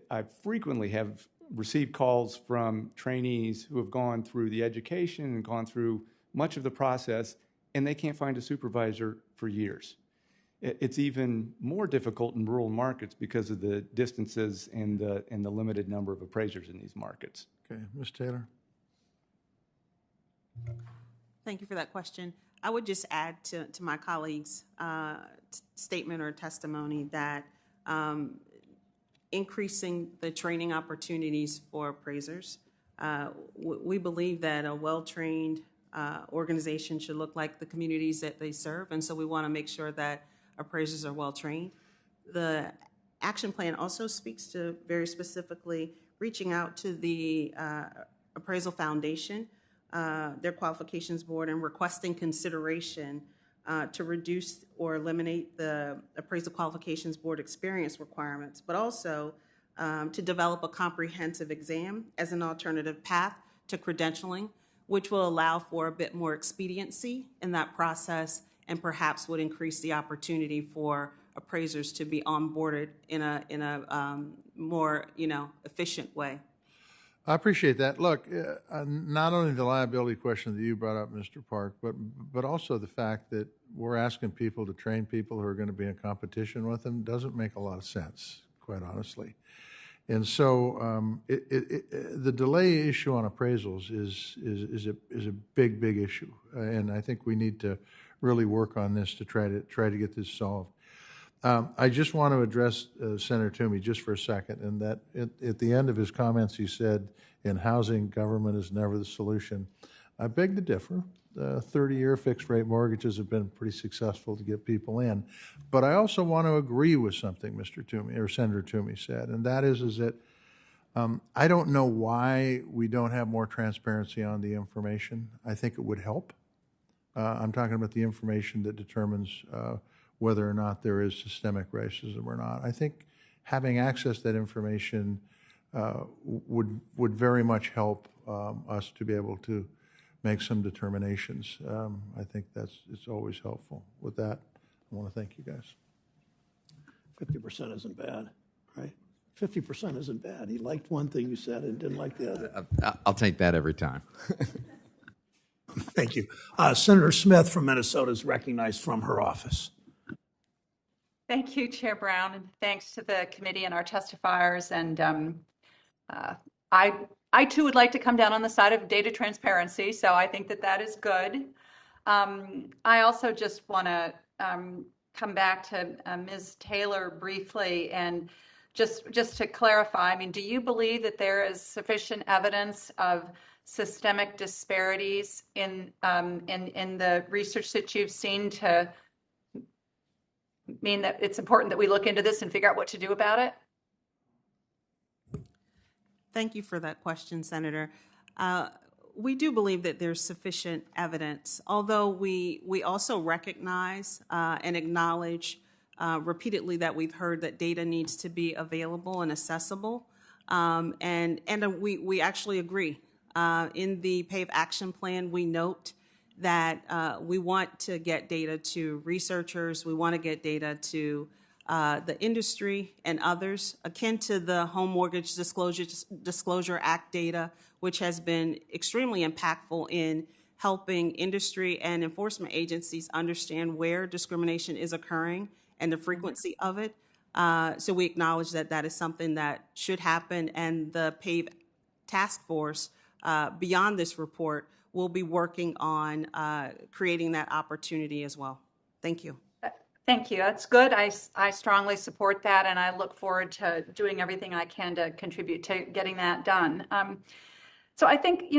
I frequently have received calls from trainees who have gone through the education and gone through much of the process, and they can't find a supervisor for years. It's even more difficult in rural markets because of the distances and the limited number of appraisers in these markets. Okay, Ms. Taylor. Thank you for that question. I would just add to my colleague's statement or testimony that increasing the training opportunities for appraisers. We believe that a well-trained organization should look like, the communities that they serve, and so we want to make sure that appraisers are well-trained. The action plan also speaks to very specifically reaching out to the Appraisal Foundation, their qualifications board, and requesting consideration to reduce or eliminate the Appraisal Qualifications Board experience requirements, but also to develop a comprehensive exam as an alternative path to credentialing, which will allow for a bit more expediency in that process and perhaps would increase the opportunity for appraisers to be onboarded in a more efficient way. I appreciate that. Look, not only the liability question that you brought up, Mr. Park, but also the fact that we're asking people to train people who are going to be in competition with them doesn't make a lot of sense, quite honestly. And so the delay issue on appraisals is a big issue, and I think we need to really work on this to try to get this solved. I just want to address Senator Toomey just for a second, and that at the end of his comments he said, in housing, government is never the solution. I beg to differ. 30-year fixed-rate mortgages have been pretty successful to get people in. But I also want to agree with something Mr. Toomey or Senator Toomey said, and that is that I don't know why we don't have more transparency on the information. I think it would help. I'm talking about the information that determines whether or not there is systemic racism or not. I think having access to that information would very much help us to be able to make some determinations. I think it's always helpful. With that, I want to thank you guys. 50% isn't bad, right? 50% isn't bad. He liked one thing you said and didn't like the other. I'll take that every time. Thank you. Senator Smith from Minnesota is recognized from her office. Thank you, Chair Brown, and thanks to the committee and our testifiers. And I too would like to come down on the side of data transparency, so I think that is good. I also just want to come back to Ms. Taylor briefly and just to clarify. I mean, do you believe that there is sufficient evidence of systemic disparities in the research that you've seen to mean that it's important that we look into this and figure out what to do about it? Thank you for that question, Senator. We do believe that there's sufficient evidence, although we also recognize and acknowledge repeatedly that we've heard that data needs to be available and accessible, and we actually agree. In the PAVE action plan, we note that we want to get data to researchers, we want to get data to the industry and others, akin to the Home Mortgage Disclosure Act data, which has been extremely impactful in helping industry and enforcement agencies understand where discrimination is occurring and the frequency of it. So we acknowledge that that is something that should happen, and the PAVE task force, beyond this report, will be working on creating that opportunity as well. Thank you. Thank you. That's good. I strongly support that, and I look forward to doing everything I can to contribute to getting that done. So I think,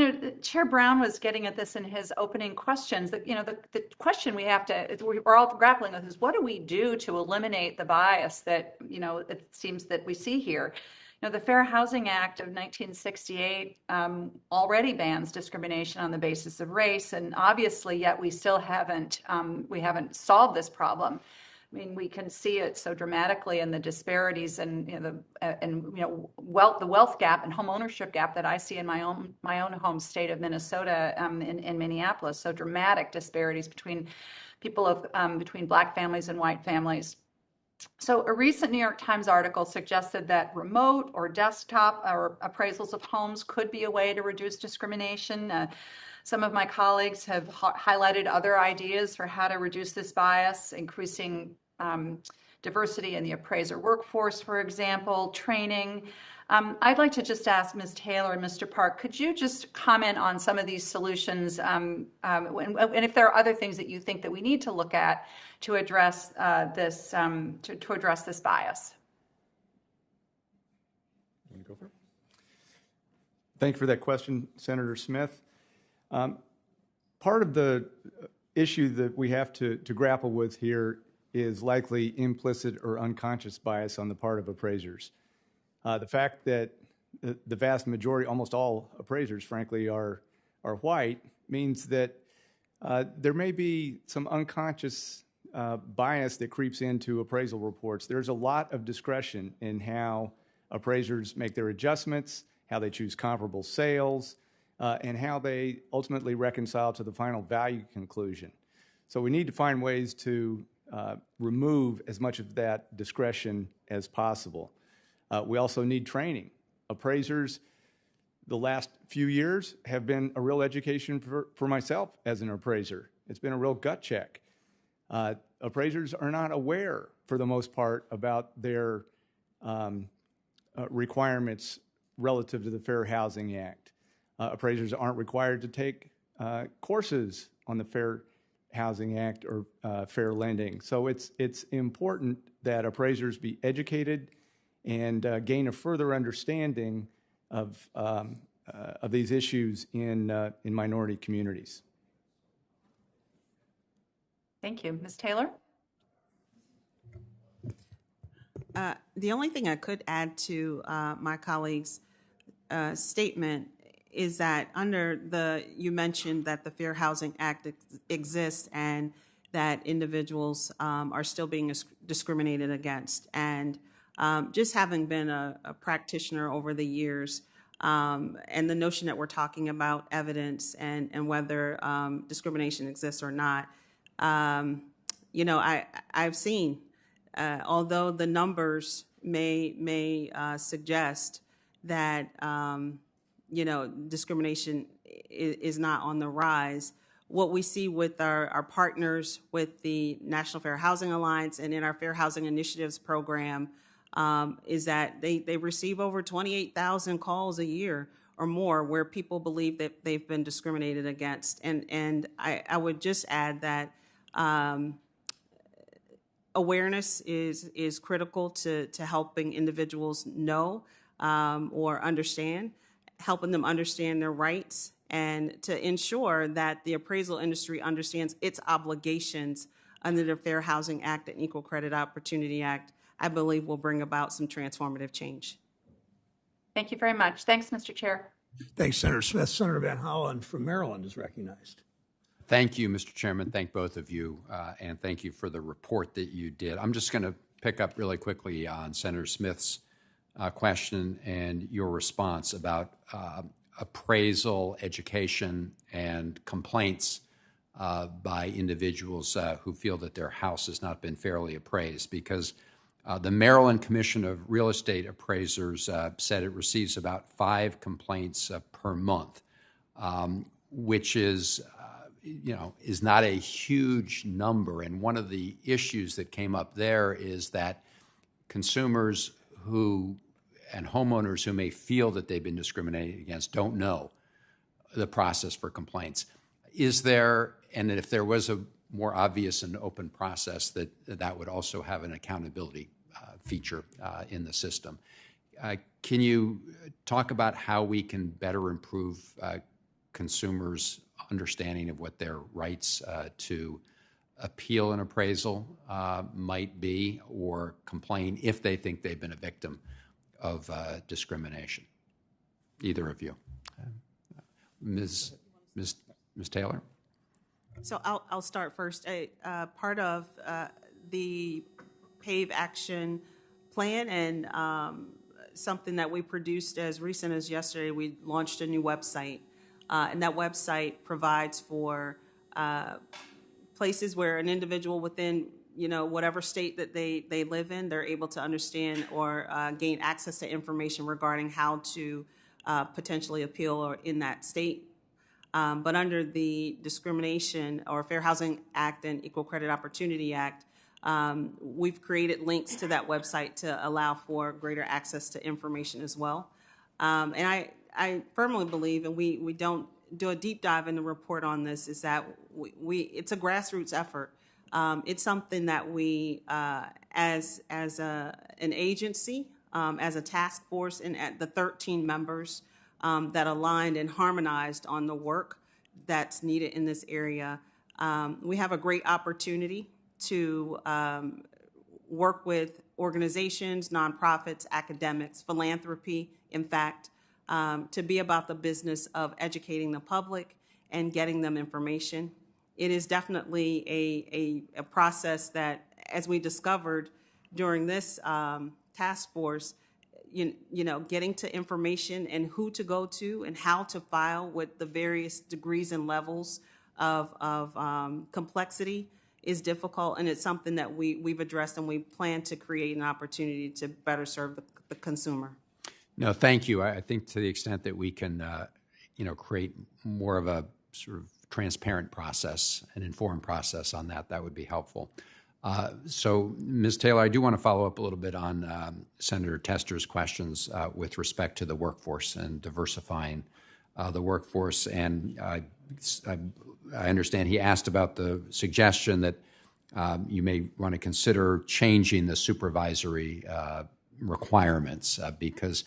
Chair Brown was getting at this in his opening questions. That the question we're all grappling with is, what do we do to eliminate the bias that it seems that we see here? The Fair Housing Act of 1968 already bans discrimination on the basis of race, and obviously, yet we still haven't solved this problem. I mean, we can see it so dramatically in the disparities and the wealth gap and home ownership gap that I see in my own home state of Minnesota, in Minneapolis. So dramatic disparities between between Black families and white families. So a recent New York Times article suggested that remote or desktop or appraisals of homes could be a way to reduce discrimination. Some of my colleagues have highlighted other ideas for how to reduce this bias, increasing diversity in the appraiser workforce, for example, training. I'd like to just ask Ms. Taylor and Mr. Park, could you just comment on some of these solutions, and if there are other things that you think that we need to look at to address this bias? You want to go for it? Thank you for that question, Senator Smith. Part of the issue that we have to grapple with here is likely implicit or unconscious bias on the part of appraisers. The fact that the vast majority, almost all appraisers, frankly, are white means that there may be some unconscious bias that creeps into appraisal reports. There's a lot of discretion in how appraisers make their adjustments, how they choose comparable sales, and how they ultimately reconcile to the final value conclusion. So we need to find ways to remove as much of that discretion as possible. We also need training. Appraisers, the last few years, have been a real education for myself as an appraiser. It's been a real gut check. Appraisers are not aware, for the most part, about their requirements relative to the Fair Housing Act. Appraisers aren't required to take courses on the Fair Housing Act or fair lending. So it's important that appraisers be educated and gain a further understanding of these issues in minority communities. Thank you. Ms. Taylor? The only thing I could add to my colleague's statement is that you mentioned that the Fair Housing Act exists and that individuals are still being discriminated against. And just having been a practitioner over the years, and the notion that we're talking about evidence and whether discrimination exists or not, I've seen, although the numbers may suggest that discrimination is not on the rise. What we see with our partners with the National Fair Housing Alliance and in our Fair Housing Initiatives program is that they receive over 28,000 calls a year or more where people believe that they've been discriminated against. And I would just add that awareness is critical to helping individuals know or understand, helping them understand their rights, and to ensure that the appraisal industry understands its obligations under the Fair Housing Act and Equal Credit Opportunity Act, I believe will bring about some transformative change. Thank you very much. Thanks, Mr. Chair. Thanks, Senator Smith. Senator Van Hollen from Maryland is recognized. Thank you, Mr. Chairman. Thank both of you, and thank you for the report that you did. I'm just going to pick up really quickly on Senator Smith's question and your response about appraisal, education, and complaints by individuals who feel that their house has not been fairly appraised, because the Maryland Commission of Real Estate Appraisers said it receives about 5 complaints per month, which is not a huge number. And one of the issues that came up there is that consumers and homeowners who may feel that they've been discriminated against don't know the process for complaints. Is there, and if there was a more obvious and open process, that would also have an accountability feature in the system. Can you talk about how we can better improve consumers' understanding of what their rights to appeal an appraisal might be, or complain if they think they've been a victim of discrimination? Either of you. Ms. Taylor? So I'll start first. Part of the PAVE action plan and something that we produced as recent as yesterday, we launched a new website. And that website provides for places where an individual within whatever state that they live in, they're able to understand or gain access to information regarding how to potentially appeal in that state. But under the Discrimination or Fair Housing Act and Equal Credit Opportunity Act, we've created links to that website to allow for greater access to information as well. And I firmly believe, and we don't do a deep dive in the report on this, is that it's a grassroots effort. It's something that we, as an agency, as a task force, and at the 13 members that aligned and harmonized on the work that's needed in this area. We have a great opportunity to work with organizations, nonprofits, academics, philanthropy, in fact, to be about the business of educating the public and getting them information. It is definitely a process that, as we discovered during this task force, you know, getting to information and who to go to and how to file with the various degrees and levels of complexity is difficult, and it's something that we've addressed, and we plan to create an opportunity to better serve the consumer. No, thank you. I think to the extent that we can, create more of a sort of transparent process, an informed process on that, that would be helpful. So, Ms. Taylor, I do want to follow up a little bit on Senator Tester's questions with respect to the workforce and diversifying the workforce. And I understand he asked about the suggestion that you may want to consider changing the supervisory requirements because,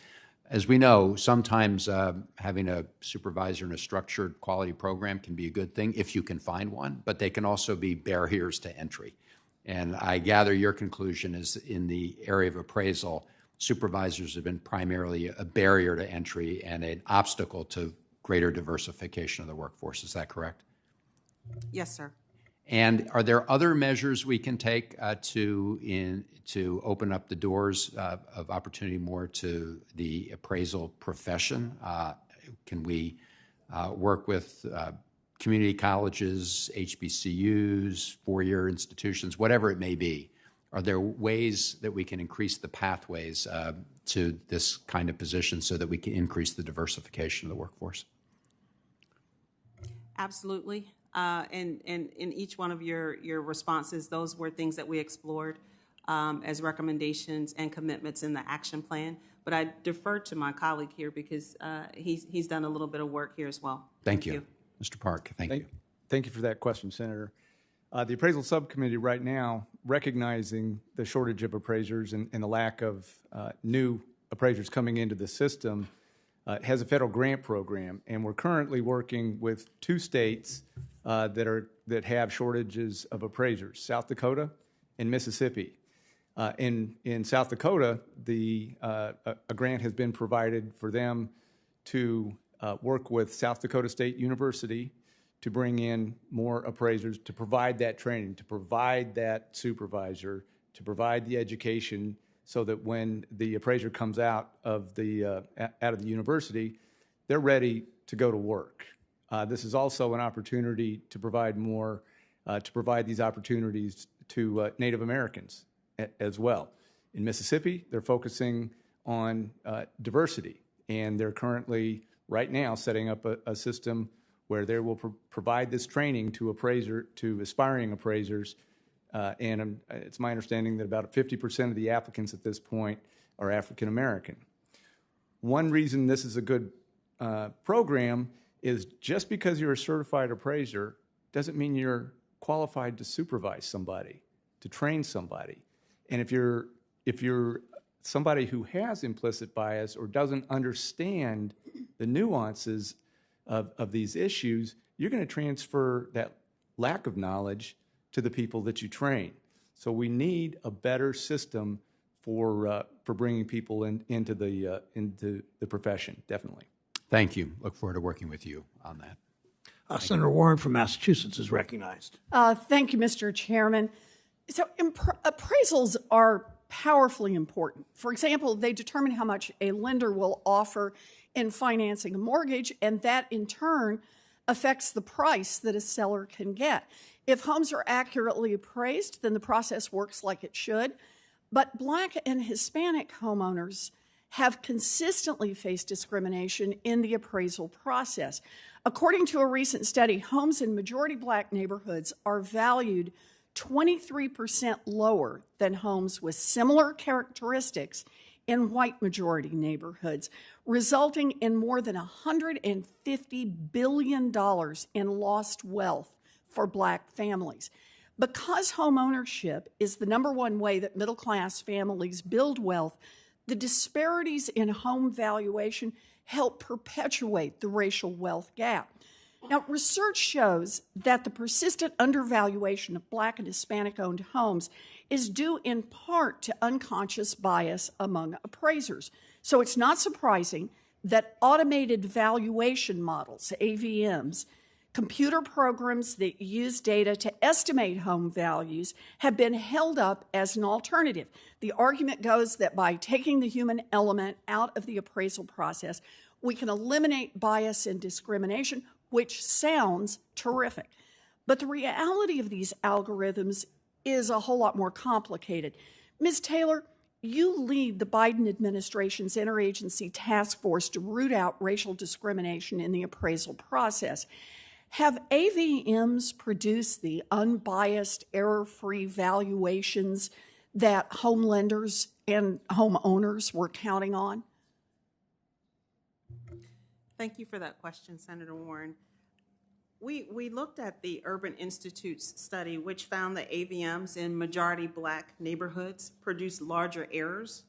as we know, sometimes having a supervisor in a structured quality program can be a good thing if you can find one, but they can also be barriers to entry. And I gather your conclusion is in the area of appraisal, supervisors have been primarily a barrier to entry and an obstacle to greater diversification of the workforce. Is that correct? Yes, sir. And are there other measures we can take to open up the doors of opportunity more to the appraisal profession? Can we work with community colleges, HBCUs, four-year institutions, whatever it may be? Are there ways that we can increase the pathways to this kind of position so that we can increase the diversification of the workforce? Absolutely. And in each one of your responses, those were things that we explored as recommendations and commitments in the action plan. But I defer to my colleague here because he's done a little bit of work here as well. Thank you. Mr. Park, thank you. Thank you for that question, Senator. The Appraisal Subcommittee right now, recognizing the shortage of appraisers and the lack of new appraisers coming into the system, has a federal grant program, and we're currently working with 2 states that have shortages of appraisers, South Dakota and Mississippi. In South Dakota, a grant has been provided for them to work with South Dakota State University to bring in more appraisers, to provide that training, to provide that supervisor, to provide the education so that when the appraiser comes out of the university, they're ready to go to work. This is also an opportunity to provide more, to provide these opportunities to Native Americans as well. In Mississippi, they're focusing on diversity, and they're currently, right now, setting up a system where they will provide this training to aspiring appraisers, and it's my understanding that about 50% of the applicants at this point are African American. One reason this is a good program is just because you're a certified appraiser doesn't mean you're qualified to supervise somebody, to train somebody. And if you're somebody who has implicit bias or doesn't understand the nuances of these issues, you're going to transfer that lack of knowledge to the people that you train. So we need a better system for bringing people into the profession, definitely. Thank you. Look forward to working with you on that. Senator Warren from Massachusetts is recognized. Thank you, Mr. Chairman. So appraisals are powerfully important. For example, they determine how much a lender will offer in financing a mortgage, and that in turn affects the price that a seller can get. If homes are accurately appraised, then the process works like it should. But Black and Hispanic homeowners have consistently faced discrimination in the appraisal process. According to a recent study, homes in majority Black neighborhoods are valued 23% lower than homes with similar characteristics in white majority neighborhoods, resulting in more than $150 billion in lost wealth for Black families. Because homeownership is the #1 way that middle-class families build wealth, the disparities in home valuation help perpetuate the racial wealth gap. Now, research shows that the persistent undervaluation of Black and Hispanic-owned homes is due in part to unconscious bias among appraisers. So it's not surprising that automated valuation models, AVMs, computer programs that use data to estimate home values, have been held up as an alternative. The argument goes that by taking the human element out of the appraisal process, we can eliminate bias and discrimination, which sounds terrific. But the reality of these algorithms is a whole lot more complicated. Ms. Taylor, you lead the Biden administration's interagency task force to root out racial discrimination in the appraisal process. Have AVMs produced the unbiased, error-free valuations that home lenders and homeowners were counting on? Thank you for that question, Senator Warren. We looked at the Urban Institute's study, which found that AVMs in majority Black neighborhoods produce larger errors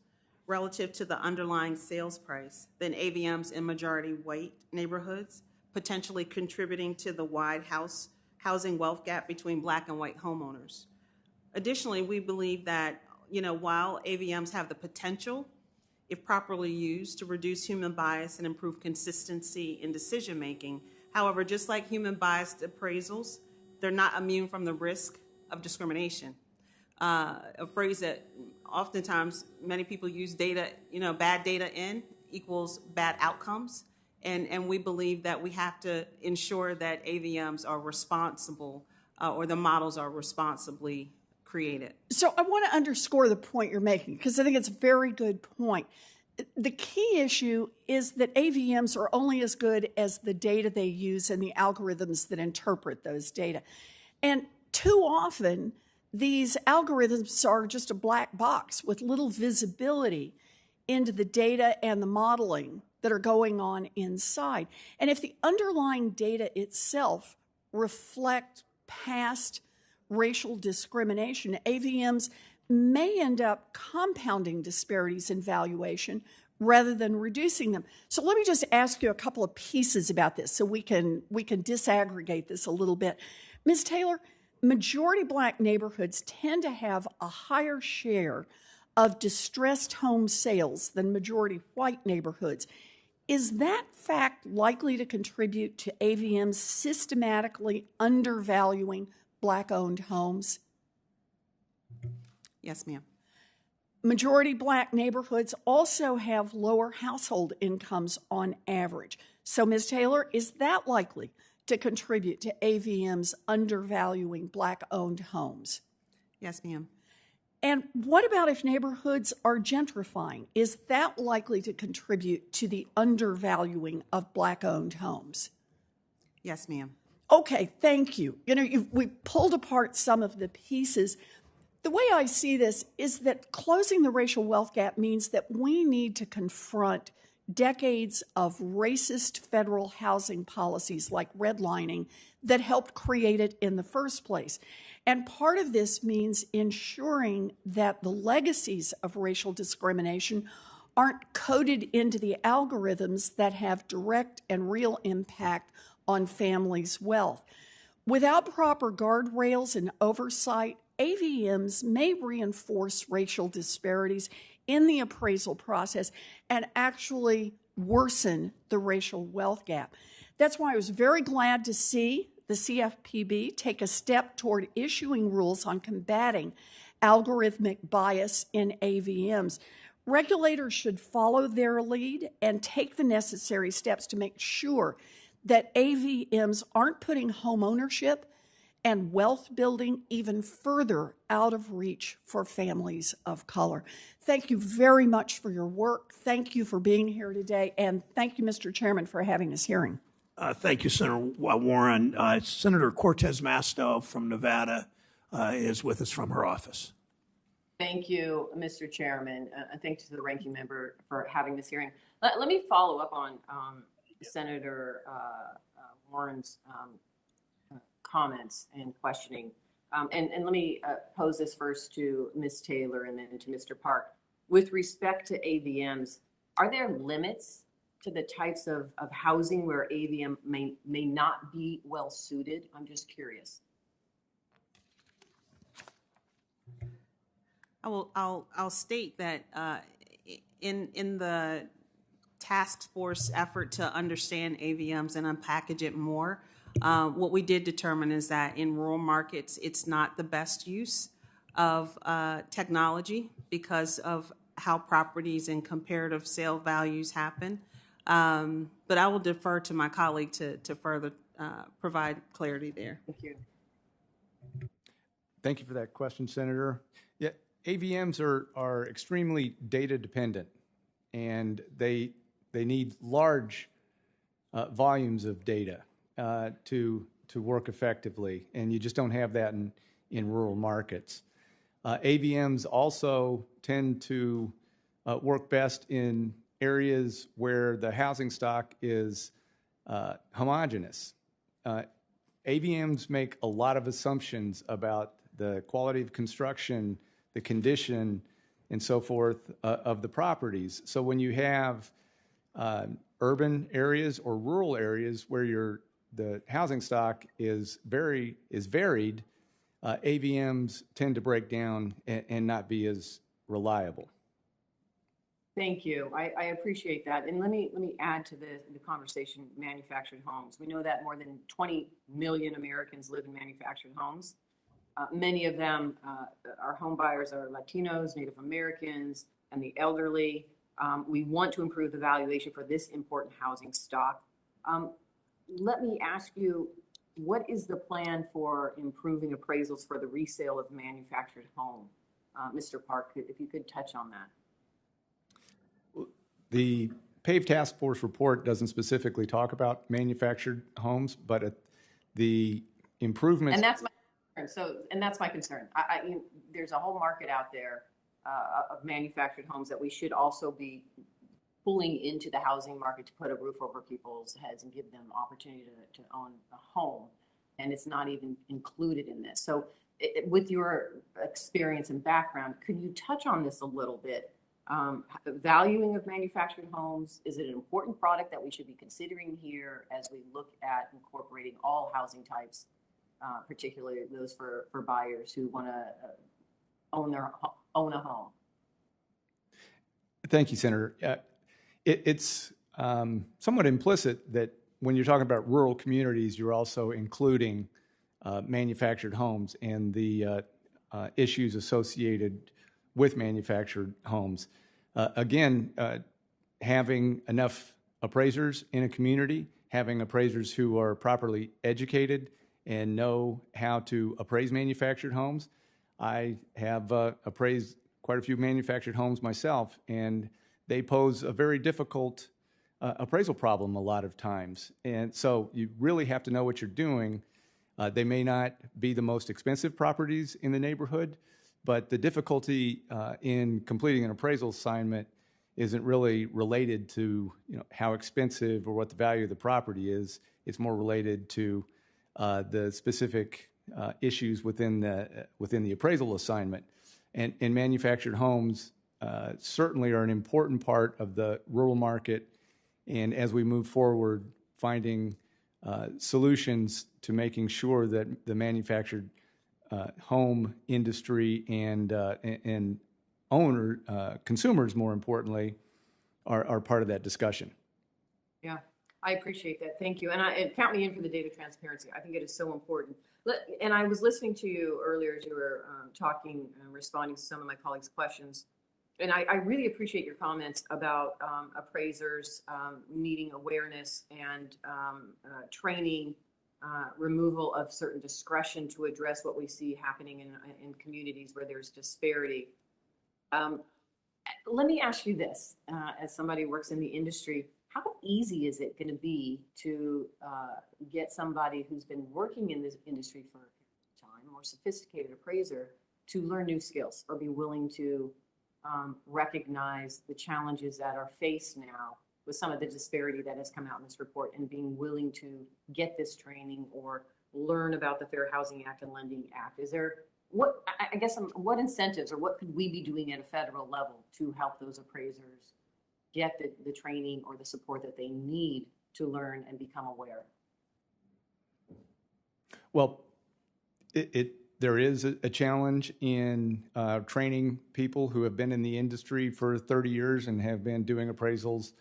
relative to the underlying sales price than AVMs in majority white neighborhoods, potentially contributing to the wide housing wealth gap between Black and white homeowners. Additionally, we believe that, while AVMs have the potential, if properly used, to reduce human bias and improve consistency in decision-making, however, just like human biased appraisals, they're not immune from the risk of discrimination. A phrase that oftentimes many people use data, bad data in equals bad outcomes. And we believe that we have to ensure that AVMs are responsible or the models are responsibly created. So I want to underscore the point you're making because I think it's a very good point. The key issue is that AVMs are only as good as the data they use and the algorithms that interpret those data. And too often, these algorithms are just a black box with little visibility into the data and the modeling that are going on inside. And if the underlying data itself reflect past racial discrimination, AVMs may end up compounding disparities in valuation rather than reducing them. So let me just ask you a couple of pieces about this so we can disaggregate this a little bit. Ms. Taylor, majority Black neighborhoods tend to have a higher share of distressed home sales than majority white neighborhoods. Is that fact likely to contribute to AVMs systematically undervaluing Black-owned homes? Yes, ma'am. Majority Black neighborhoods also have lower household incomes on average. So, Ms. Taylor, is that likely to contribute to AVMs undervaluing Black-owned homes? Yes, ma'am. And what about if neighborhoods are gentrifying? Is that likely to contribute to the undervaluing of Black-owned homes? Yes, ma'am. Okay, thank you. We pulled apart some of the pieces. The way I see this is that closing the racial wealth gap means that we need to confront decades of racist federal housing policies like redlining that helped create it in the first place. And part of this means ensuring that the legacies of racial discrimination aren't coded into the algorithms that have direct and real impact on families' wealth. Without proper guardrails and oversight, AVMs may reinforce racial disparities in the appraisal process and actually worsen the racial wealth gap. That's why I was very glad to see the CFPB take a step toward issuing rules on combating algorithmic bias in AVMs. Regulators should follow their lead and take the necessary steps to make sure that AVMs aren't putting home ownership and wealth building even further out of reach for families of color. Thank you very much for your work. Thank you for being here today. And thank you, Mr. Chairman, for having this hearing. Thank you, Senator Warren. Senator Cortez Masto from Nevada is with us from her office. Thank you, Mr. Chairman. Thanks to the ranking member for having this hearing. Let me follow up on Senator Warren's comments and questioning. And let me pose this first to Ms. Taylor and then to Mr. Park. With respect to AVMs, are there limits to the types of housing where AVM may not be well suited? I'm just curious. I'll state that in the task force effort to understand AVMs and unpackage it more, what we did determine is that in rural markets, it's not the best use of technology because of how properties and comparative sale values happen. But I will defer to my colleague to further provide clarity there. Thank you. Thank you for that question, Senator. Yeah, AVMs are extremely data dependent, and they need large volumes of data to work effectively, and you just don't have that in rural markets. AVMs also tend to work best in areas where the housing stock is homogeneous. AVMs make a lot of assumptions about the quality of construction, the condition, and so forth of the properties. So when you have urban areas or rural areas where the housing stock is varied, AVMs tend to break down and not be as reliable. Thank you. I appreciate that. And let me add to the conversation, manufactured homes. We know that more than 20 million Americans live in manufactured homes. Many of them, our home buyers are Latinos, Native Americans, and the elderly. We want to improve the valuation for this important housing stock. Let me ask you, what is the plan for improving appraisals for the resale of manufactured home? Mr. Park, if you could touch on that. The PAVE Task Force report doesn't specifically talk about manufactured homes, but the improvements... And that's my concern. That's my concern. There's a whole market out there of manufactured homes that we should also be pulling into the housing market to put a roof over people's heads and give them opportunity to own a home. And it's not even included in this. So with your experience and background, could you touch on this a little bit? Valuing of manufactured homes, is it an important product that we should be considering here as we look at incorporating all housing types, particularly those for buyers who want to own a home? Thank you, Senator. It's somewhat implicit that when you're talking about rural communities, you're also including manufactured homes and the issues associated with manufactured homes. Again, having enough appraisers in a community, having appraisers who are properly educated and know how to appraise manufactured homes. I have appraised quite a few manufactured homes myself, and they pose a very difficult appraisal problem a lot of times. And so you really have to know what you're doing. They may not be the most expensive properties in the neighborhood, but the difficulty in completing an appraisal assignment isn't really related to how expensive or what the value of the property is. It's more related to the specific issues within the appraisal assignment. And manufactured homes certainly are an important part of the rural market. And as we move forward, finding solutions to making sure that the manufactured home industry and consumers, more importantly, are part of that discussion. Yeah, I appreciate that. Thank you. And count me in for the data transparency. I think it is so important. And I was listening to you earlier as you were talking and responding to some of my colleagues' questions. And I really appreciate your comments about appraisers needing awareness and training, removal of certain discretion to address what we see happening in communities where there's disparity. Let me ask you this, as somebody who works in the industry, how easy is it going to be to get somebody who's been working in this industry for a time, more sophisticated appraiser, to learn new skills or be willing to recognize the challenges that are faced now with some of the disparity that has come out in this report, and being willing to get this training or learn about the Fair Housing Act and Lending Act? Is there, what incentives or what could we be doing at a federal level to help those appraisers get the training or the support that they need to learn and become aware? Well, there is a challenge in training people who have been in the industry for 30 years and have been doing appraisals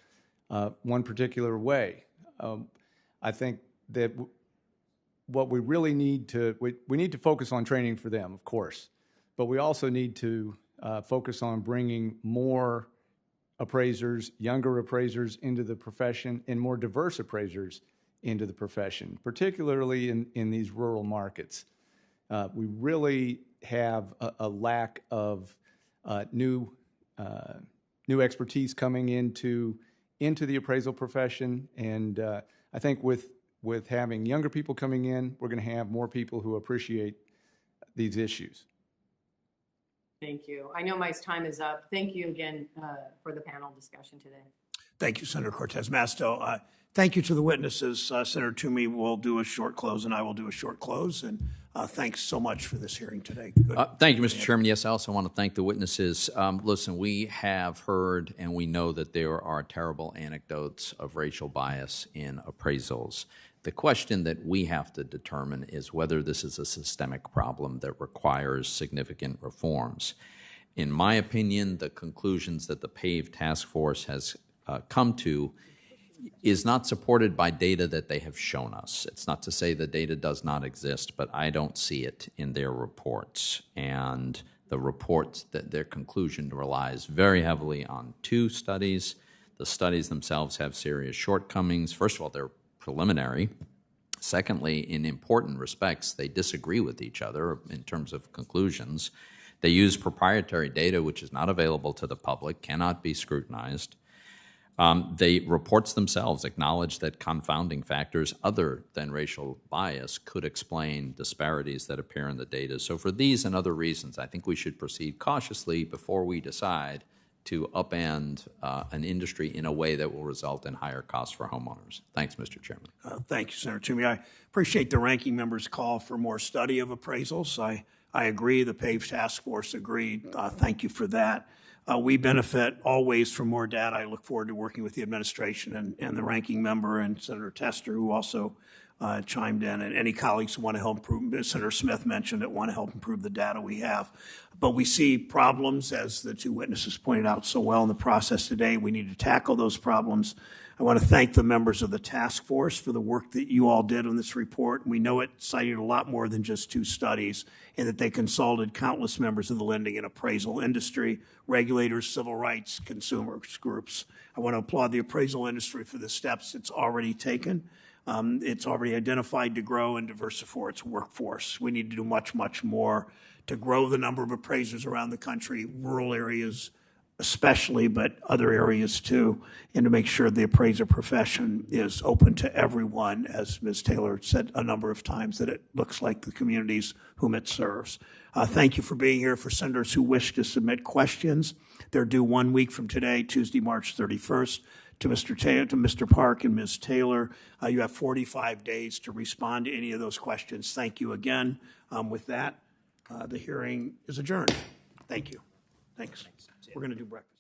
one particular way. I think that what we really need we need to focus on training for them, of course, but we also need to focus on bringing more appraisers, younger appraisers into the profession, and more diverse appraisers into the profession, particularly in these rural markets. We really have a lack of new expertise coming into the appraisal profession, and I think with having younger people coming in, we're going to have more people who appreciate these issues. Thank you. I know my time is up. Thank you again for the panel discussion today. Thank you, Senator Cortez Masto. Thank you to the witnesses. Senator Toomey will do a short close, and I will do a short close. And thanks so much for this hearing today. Good. Thank you, Mr. Chairman. Yes, I also want to thank the witnesses. Listen, we have heard and we know that there are terrible anecdotes of racial bias in appraisals. The question that we have to determine is whether this is a systemic problem that requires significant reforms. In my opinion, the conclusions that the PAVE task force has come to is not supported by data that they have shown us. It's not to say the data does not exist, but I don't see it in their reports. And the reports, that their conclusion relies very heavily on two studies. The studies themselves have serious shortcomings. First of all, they're preliminary. Secondly, in important respects, they disagree with each other in terms of conclusions. They use proprietary data, which is not available to the public, cannot be scrutinized. The reports themselves acknowledge that confounding factors other than racial bias could explain disparities that appear in the data. So for these and other reasons, I think we should proceed cautiously before we decide to upend an industry in a way that will result in higher costs for homeowners. Thanks, Mr. Chairman. Thank you, Senator Toomey. I appreciate the ranking member's call for more study of appraisals. I agree. The PAVE task force agreed. Thank you for that. We benefit always from more data. I look forward to working with the administration and the ranking member and Senator Tester, who also chimed in, and any colleagues who want to help improve. Senator Smith mentioned that want to help improve the data we have. But we see problems, as the two witnesses pointed out so well in the process today. We need to tackle those problems. I want to thank the members of the task force for the work that you all did on this report. We know it cited a lot more than just two studies, and that they consulted countless members of the lending and appraisal industry, regulators, civil rights, consumer groups. I want to applaud the appraisal industry for the steps it's already taken. It's already identified to grow and diversify its workforce. We need to do much, much more to grow the number of appraisers around the country, rural areas especially, but other areas too, and to make sure the appraiser profession is open to everyone, as Ms. Taylor said a number of times, that it looks like the communities whom it serves. Thank you for being here. For senators who wish to submit questions, they're due 1 week from today, Tuesday, March 31st. To Mr. Park and Ms. Taylor, you have 45 days to respond to any of those questions. Thank you again. With that, the hearing is adjourned. Thank you. Thanks. We're going to do breakfast.